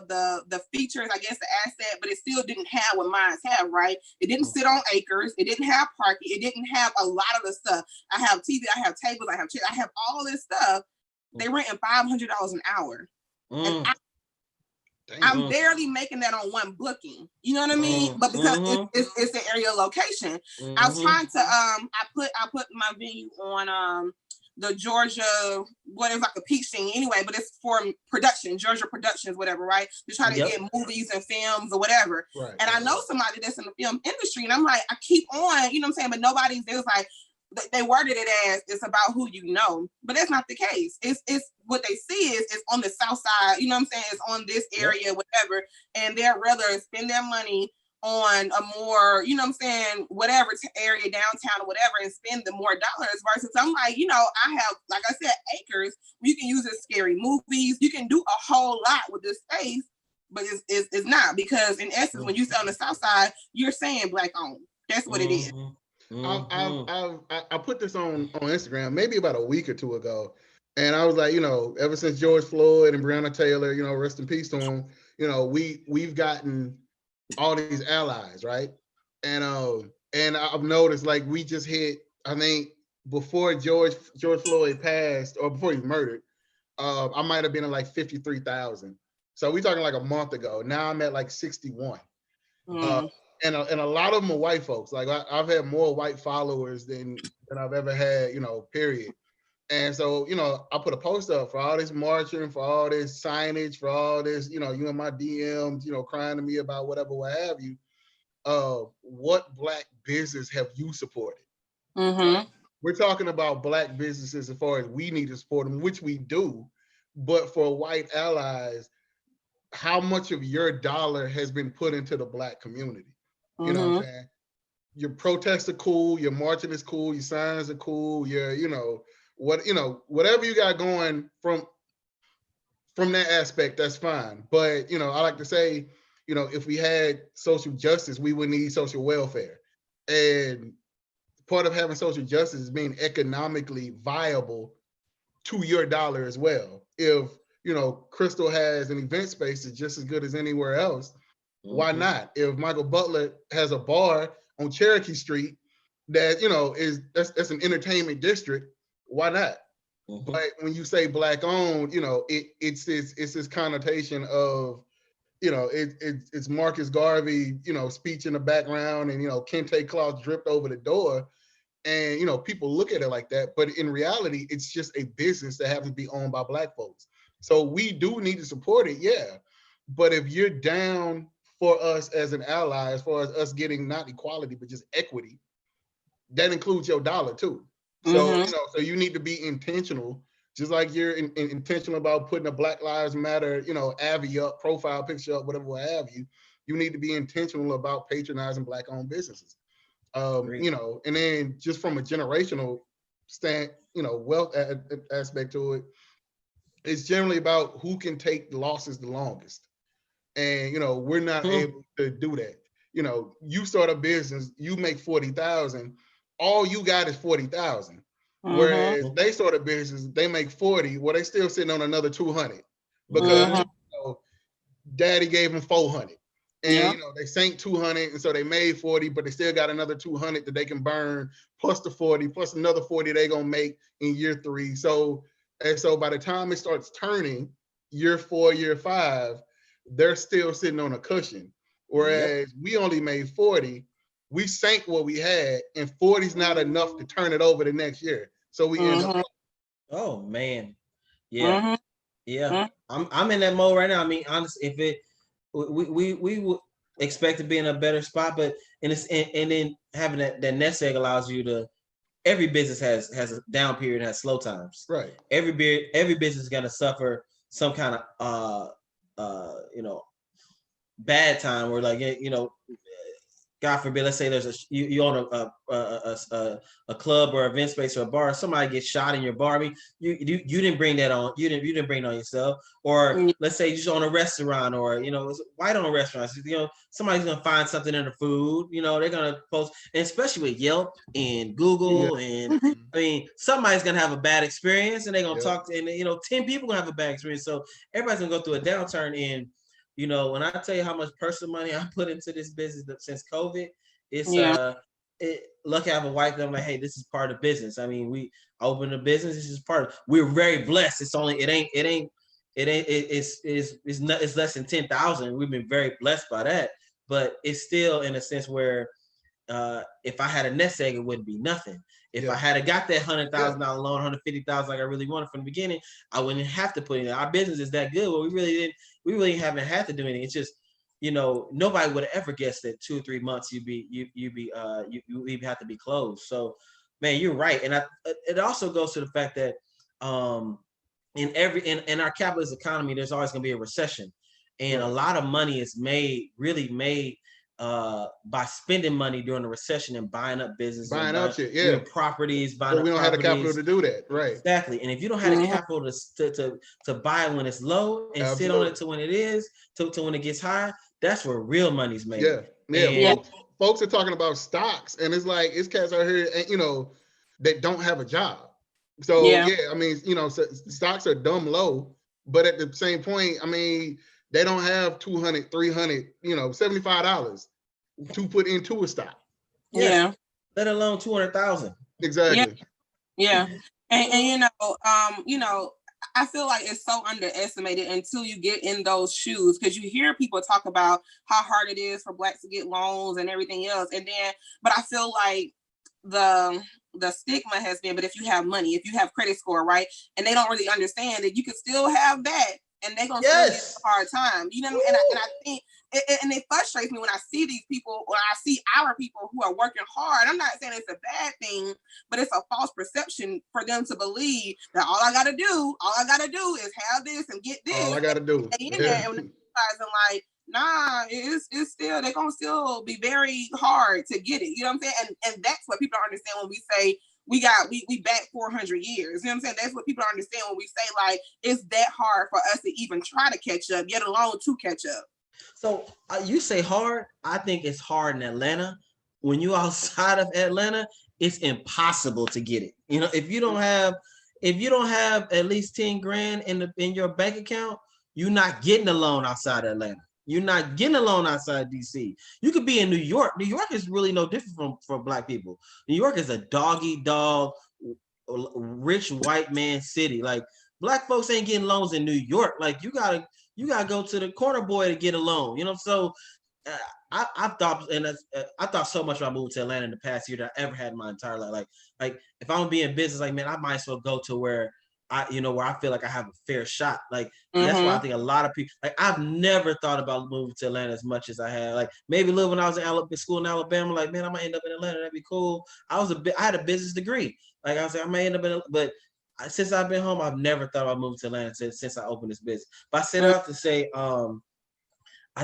the features, I guess, the asset, but it still didn't have what mine have, right? It didn't sit on acres. It didn't have parking. It didn't have a lot of the stuff. I have TV. I have tables. I have chairs. I have all this stuff. They renting $500 an hour. And I'm barely making that on one booking. You know what I mean? But because it's an area location, I was trying to I put my venue on the Georgia, whatever, like a peak scene anyway, but it's for production, Georgia Productions, whatever, right? To try to get movies and films or whatever. Right. And I know somebody that's in the film industry, and I'm like, I keep on, you know what I'm saying? But there's like, they worded it as it's about who you know, but that's not the case. It's what they see is it's on the south side, you know what I'm saying? It's on this area, whatever, and they'd rather spend their money on a more, you know what I'm saying, whatever area downtown or whatever, and spend the more dollars versus I'm like, you know, I have, like I said, acres. You can use as scary movies. You can do a whole lot with this space, but it's not, because in essence, when you say on the south side, you're saying black owned. That's what it is. I put this on Instagram maybe about a week or two ago, and I was like, you know, ever since George Floyd and Breonna Taylor, you know, rest in peace to them, you know, we've gotten all these allies, right? And I've noticed, like, we just hit, I think before George Floyd passed, or before he was murdered, I might have been at like 53,000. So we talking like a month ago. Now I'm at like 61. And a lot of them are white folks. Like I've had more white followers than I've ever had, you know, period. And so, you know, I put a post up for all this marching, for all this signage, for all this, you know, you in my DMs, you know, crying to me about whatever, what have you. What Black business have you supported? We're talking about Black businesses as far as we need to support them, which we do. But for white allies, how much of your dollar has been put into the Black community? You know what I'm saying? Your protests are cool, your marching is cool, your signs are cool, your, you know, whatever you got going from that aspect, that's fine. But, you know, I like to say, you know, if we had social justice, we would need social welfare. And part of having social justice is being economically viable to your dollar as well. If, you know, Crystal has an event space that's just as good as anywhere else, why not? If Michael Butler has a bar on Cherokee Street that, you know, that's an entertainment district, why not? But when you say Black owned, you know, it's this connotation of, you know, it's Marcus Garvey, you know, speech in the background, and, you know, kente cloth dripped over the door, and, you know, people look at it like that. But in reality, it's just a business that happens to be owned by Black folks. So we do need to support it, yeah. But if you're down for us as an ally, as far as us getting not equality, but just equity, that includes your dollar too. So, you know, so you need to be intentional, just like you're intentional about putting a Black Lives Matter, you know, AVI up, profile picture up, whatever, what have you. You need to be intentional about patronizing Black owned businesses. You know, and then just from a generational wealth aspect to it, it's generally about who can take the losses the longest. And, you know, we're not able to do that. You know, you start a business, you make 40,000, all you got is 40,000. Whereas they start a business, they make 40, well, they still sitting on another 200 because you know, daddy gave them 400. And, you know, they sank 200, and so they made 40, but they still got another 200 that they can burn, plus the 40, plus another 40 they're going to make in year 3. So by the time it starts turning, year 4, year 5, they're still sitting on a cushion. Whereas we only made 40, we sank what we had, and 40 is not enough to turn it over the next year. So we end up. Oh man, yeah. I'm in that mode right now. I mean, honestly, if we would expect to be in a better spot, but and then having that nest egg allows you to every business has a down period, has slow times. Right. Every business is gonna suffer some kind of bad time, or like, God forbid, let's say there's you own a club or event space or a bar, somebody gets shot in your bar. I mean, you didn't bring that on. You didn't bring it on yourself. Or let's say you just own a restaurant, or white owned restaurants. Somebody's gonna find something in the food. They're gonna post, and especially with Yelp and Google, and I mean, somebody's gonna have a bad experience, and they're gonna talk to, and 10 people gonna have a bad experience. So everybody's gonna go through a downturn. And when I tell you how much personal money I put into this business since COVID, it's lucky I have a wife that I'm like, hey, this is part of business. I mean, we open a business. This is part of. We're very blessed. It's less than 10,000. We've been very blessed by that, but it's still in a sense where if I had a nest egg, it wouldn't be nothing. If I had got that $100,000 loan, $150,000 like I really wanted from the beginning, I wouldn't have to put in. Our business is that good, but we really haven't had to do anything. It's just, nobody would have ever guessed that 2 or 3 months you'd have to be closed. So, man, you're right, and it also goes to the fact that in our capitalist economy, there's always going to be a recession, and a lot of money is really made by spending money during the recession and buying up business, buying up shit, properties, but we don't have the capital to do that, right? Exactly. And if you don't have the capital to buy it when it's low and sit on it to when it is to when it gets high, that's where real money's made. Folks are talking about stocks, and it's like it's cats out here, and that don't have a job. So I mean, stocks are dumb low, but at the same point, I mean, they don't have $200, $300, $75 to put into a stock. Let alone 200,000. Exactly. And I feel like it's so underestimated until you get in those shoes, because you hear people talk about how hard it is for Blacks to get loans and everything else, but I feel like the stigma has been, but if you have money, if you have credit score, right, and they don't really understand that you can still have that, and they're gonna still get a hard time, and I think and it frustrates me when I see these people, or I see our people who are working hard. I'm not saying it's a bad thing, but it's a false perception for them to believe that all I gotta do is have this and get this. All I gotta do. And like, nah, it's still, they're gonna still be very hard to get it. You know what I'm saying? And that's what people don't understand when we say we back 400 years. You know what I'm saying? That's what people don't understand when we say, like, it's that hard for us to even try to catch up, yet alone to catch up. So you say hard. I think it's hard in Atlanta. When you outside of Atlanta, it's impossible to get it. If you don't have at least 10 grand in your bank account, you're not getting a loan outside of Atlanta. You're not getting a loan outside DC. You could be in New York. New York is really no different from Black people. New York is a dog, rich white man city. Like, Black folks ain't getting loans in New York. Like, you gotta go to the corner boy to get a loan. So I thought so much about moving to Atlanta in the past year that I ever had in my entire life. Like if I'm gonna be in business, like, man, I might as well go to where I feel like I have a fair shot. Like, that's why I think a lot of people, like, I've never thought about moving to Atlanta as much as I had. Like, maybe live when I was in school in Alabama, like, man, I might end up in Atlanta. That'd be cool. I had a business degree. Like, I was like, I may end up but since I've been home, I've never thought about moving to Atlanta since I opened this business. But I set out to say, I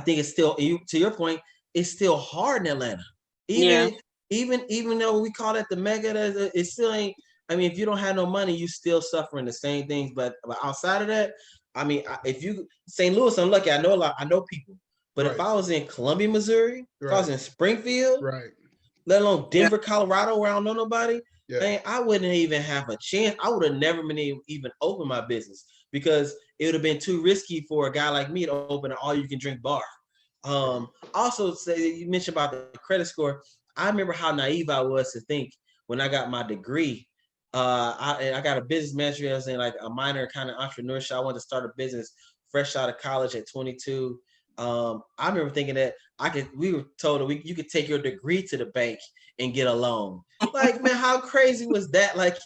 think it's still, to your point, it's still hard in Atlanta. Even though we call it the mega, it still ain't. I mean, if you don't have no money, you still suffering the same things. But outside of that, I mean, if you St. Louis, I'm lucky. I know people. But if I was in Columbia, Missouri, if I was in Springfield, let alone Denver, Colorado, where I don't know nobody, man, I wouldn't even have a chance. I would have never been able to even open my business because it would have been too risky for a guy like me to open an all-you-can-drink bar. Also, you mentioned about the credit score. I remember how naive I was to think when I got my degree. I got a business management. I was in like a minor kind of entrepreneurship. I wanted to start a business fresh out of college at 22. I remember thinking that we were told that you could take your degree to the bank and get a loan. Like, man, how crazy was that? Like,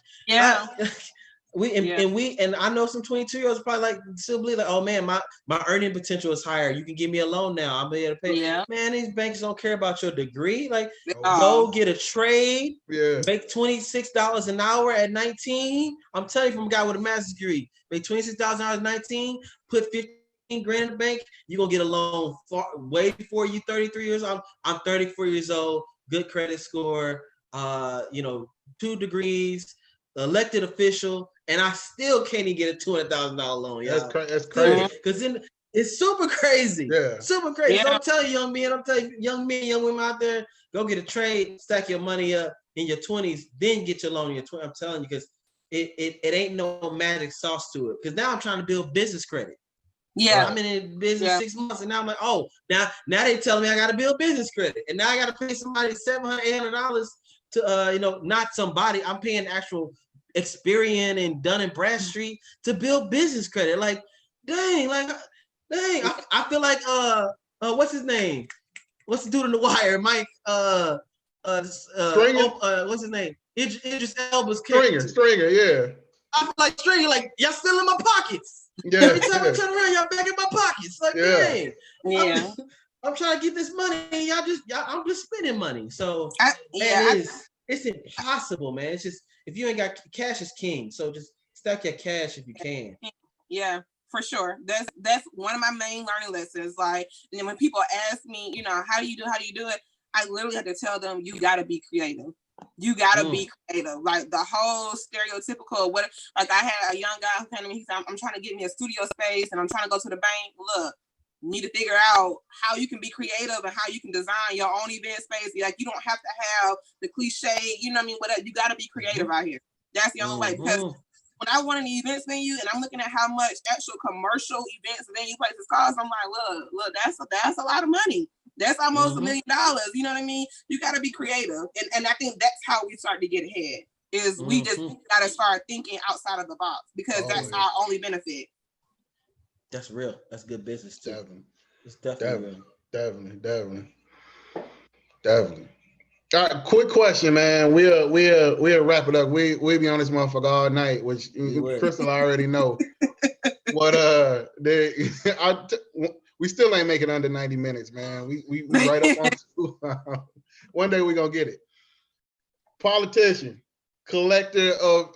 And I know some 22-year-olds probably like still believe like, oh man, my earning potential is higher. You can give me a loan now. I'll be able to pay. Yeah. Man, these banks don't care about your degree. Like, go get a trade. Yeah. Make $26 an hour at 19. I'm telling you, from a guy with a master's degree, make $26 an hour at 19. Put 15 grand in the bank. You're gonna get a loan way before you 33 years old. I'm 34 years old. Good credit score. 2 degrees. Elected official, and I still can't even get a $200,000 loan. That's crazy. Because then it's super crazy. Yeah. Super crazy. Yeah. So I'm telling you, young men, young women out there, go get a trade, stack your money up in your 20s, then get your loan in your 20s. I'm telling you, because it ain't no magic sauce to it. Because now I'm trying to build business credit. Yeah. I'm in business 6 months, and now I'm like, oh, now they telling me I got to build business credit, and now I got to pay somebody $700, $800 to not somebody. I'm paying actual Experian and Dun & Bradstreet to build business credit. Like, dang. I feel like what's his name? What's the dude in The Wire? Mike Stringer? What's his name? Idris Elba's character. Stringer, yeah. I feel like Stringer, like, y'all still in my pockets. Yeah. Every time I turn around, y'all back in my pockets. Like, dang. Yeah. I'm trying to get this money. I'm just spending money. So it's impossible, man. It's just, if you ain't got cash, is king. So just stack your cash if you can. Yeah, for sure. That's one of my main learning lessons. Like, and then when people ask me, how do you do it? I literally have to tell them, you got to be creative. You got to be creative. Like, the whole stereotypical, like, I had a young guy who came to me, he said, I'm trying to get me a studio space and I'm trying to go to the bank. Look, you need to figure out how you can be creative and how you can design your own event space. Like, you don't have to have the cliche, whatever. You got to be creative out here. That's the only way. Because when I want an events venue and I'm looking at how much actual commercial events venue places cost, I'm like, look, that's a lot of money. That's almost $1 million. You know what I mean? You got to be creative. And I think that's how we start to get ahead, is we just got to start thinking outside of the box, because that's our only benefit. That's real. That's good business too. Definitely. It's definitely real. Definitely. All right, quick question, man. We'll wrap it up. We'll be on this motherfucker all night, which Crystal already know. What we still ain't making under 90 minutes, man. We right up on 2. One day we gonna get it. Politician, collector of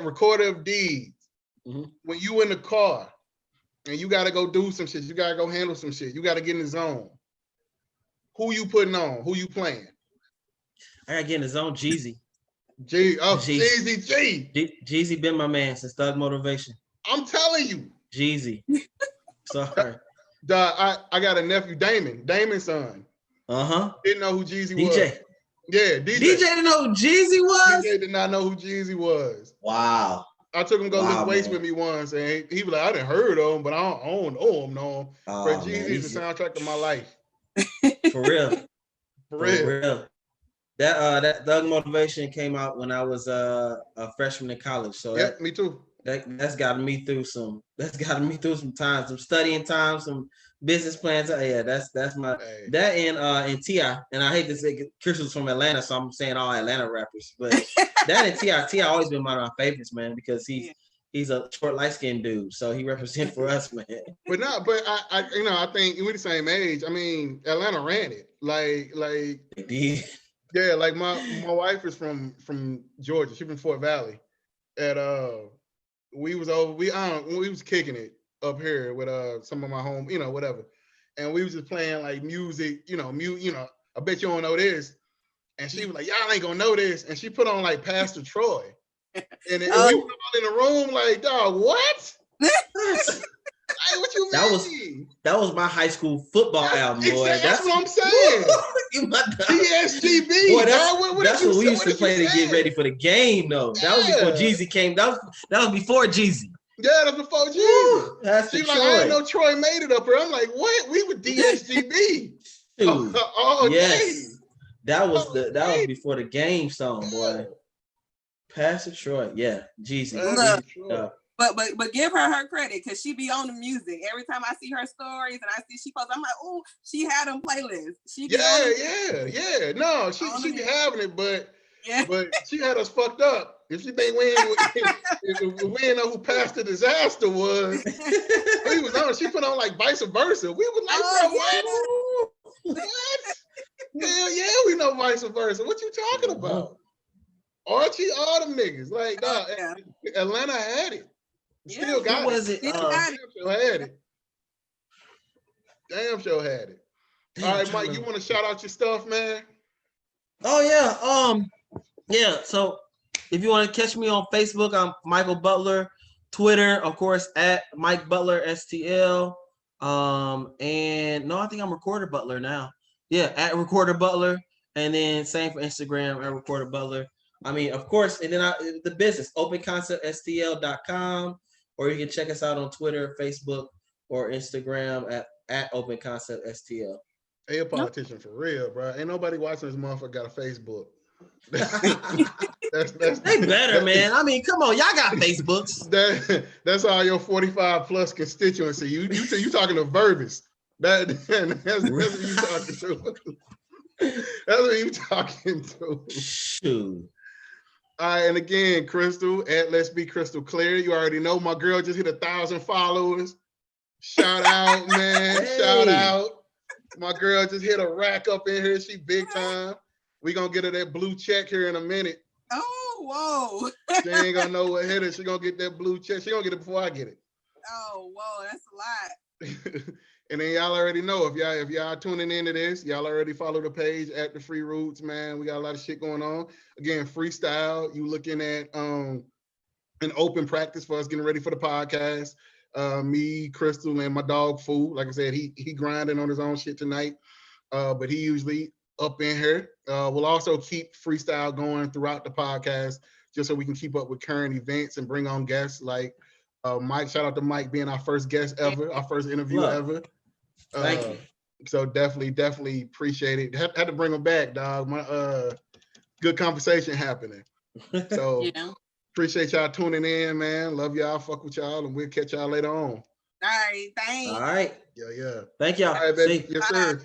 recorder of deeds. When you in the car and you gotta go do some shit, you gotta go handle some shit, you gotta get in the zone. Who you putting on? Who you playing? I gotta get in the zone. Jeezy. Jeezy. Jeezy been my man since Thug Motivation. I'm telling you. Jeezy. Sorry. I got a nephew, Damon's son. Didn't know who Jeezy was. DJ. Yeah, DJ. DJ didn't know who Jeezy was? DJ did not know who Jeezy was. Wow. I took him to go lift weights with me once, and he was like, I didn't heard of him, but I don't know him. But Jeezy's the soundtrack of my life. For real. For real. That Thug Motivation came out when I was a freshman in college. So yeah, me too. That's gotten me through some times, some studying time, some business plans. Yeah, that's my that and T.I. And I hate to say Chris was from Atlanta, so I'm saying all Atlanta rappers, but that and T.I. always been one of my favorites, man, because he's a short, light-skinned dude, so he represents for us, man. But I think we're the same age. I mean, Atlanta ran it, like yeah, like my wife is from Georgia. She's from Fort Valley, and we was kicking it up here with some of my home, whatever, and we was just playing like music, I bet you don't know this, and she was like, y'all ain't gonna know this, and she put on like Pastor Troy, and we were all in the room like, dog, what? Hey, what you mean? That was my high school football album, boy. That's what I'm saying. DSGB. Boy, that's what we used to play to get ready for the game, though. That was before Jeezy came. That was before Jeezy. Yeah, that's before Jeezy. That's She the like, I didn't know Troy made it up here. I'm like, what? We were DSGB. Yes. That was before the game song, boy. Pastor Troy, yeah, Jeezy. But give her credit, because she be on the music. Every time I see her stories and I see she posts, I'm like, oh, she had them playlists. She be No, she be having it, but Yeah. But she had us fucked up. If she think we didn't know who Pastor Disaster was, we was on. She put on like Vice Versa. We was like, bro, what? Hell yeah, we know Vice Versa. What you talking about? Archie, all them niggas. Like, nah, Atlanta had it. Still got Who was it? Damn sure had it. Damn sure had it. All right, Mike, you want to shout out your stuff, man? Oh yeah. So if you want to catch me on Facebook, I'm Michael Butler. Twitter, of course, at Mike Butler STL. And no, I think I'm Recorder Butler now. Yeah, at Recorder Butler. And then same for Instagram at Recorder Butler. I mean, of course, and then the business, openconceptstl.com, or you can check us out on Twitter, Facebook, or Instagram at openconceptstl. Hey, a politician for real, bro. Ain't nobody watching this motherfucker got a Facebook. They better, man. I mean, come on, y'all got Facebooks. That's all your 45 plus constituency. You talking to Vervis. That's what you talking to. That's what you talking to. Shoot. All right, and again, Crystal at Let's Be Crystal Clear. You already know my girl just hit 1,000 followers. Shout out, man. Hey. Shout out. My girl just hit a rack up in here. She big time. We gonna get her that blue check here in a minute. Oh, whoa. She ain't gonna know what hit her. She gonna get that blue check. She gonna get it before I get it. Oh, whoa, that's a lot. And then y'all already know, if y'all tuning into this, y'all already follow the page at the Free Roots, man. We got a lot of shit going on. Again, freestyle. You looking at an open practice for us getting ready for the podcast. Me, Crystal, and my dog Food. Like I said, he grinding on his own shit tonight. But he usually up in here. We'll also keep freestyle going throughout the podcast just so we can keep up with current events and bring on guests like Mike. Shout out to Mike being our first guest ever, our first interview ever. Thank you. So definitely appreciate it. Had to bring him back, dog. My good conversation happening. So appreciate y'all tuning in, man. Love y'all. Fuck with y'all, and we'll catch y'all later on. All right, thanks. All right. Yeah. Thank y'all. All right, baby. Yes, sir.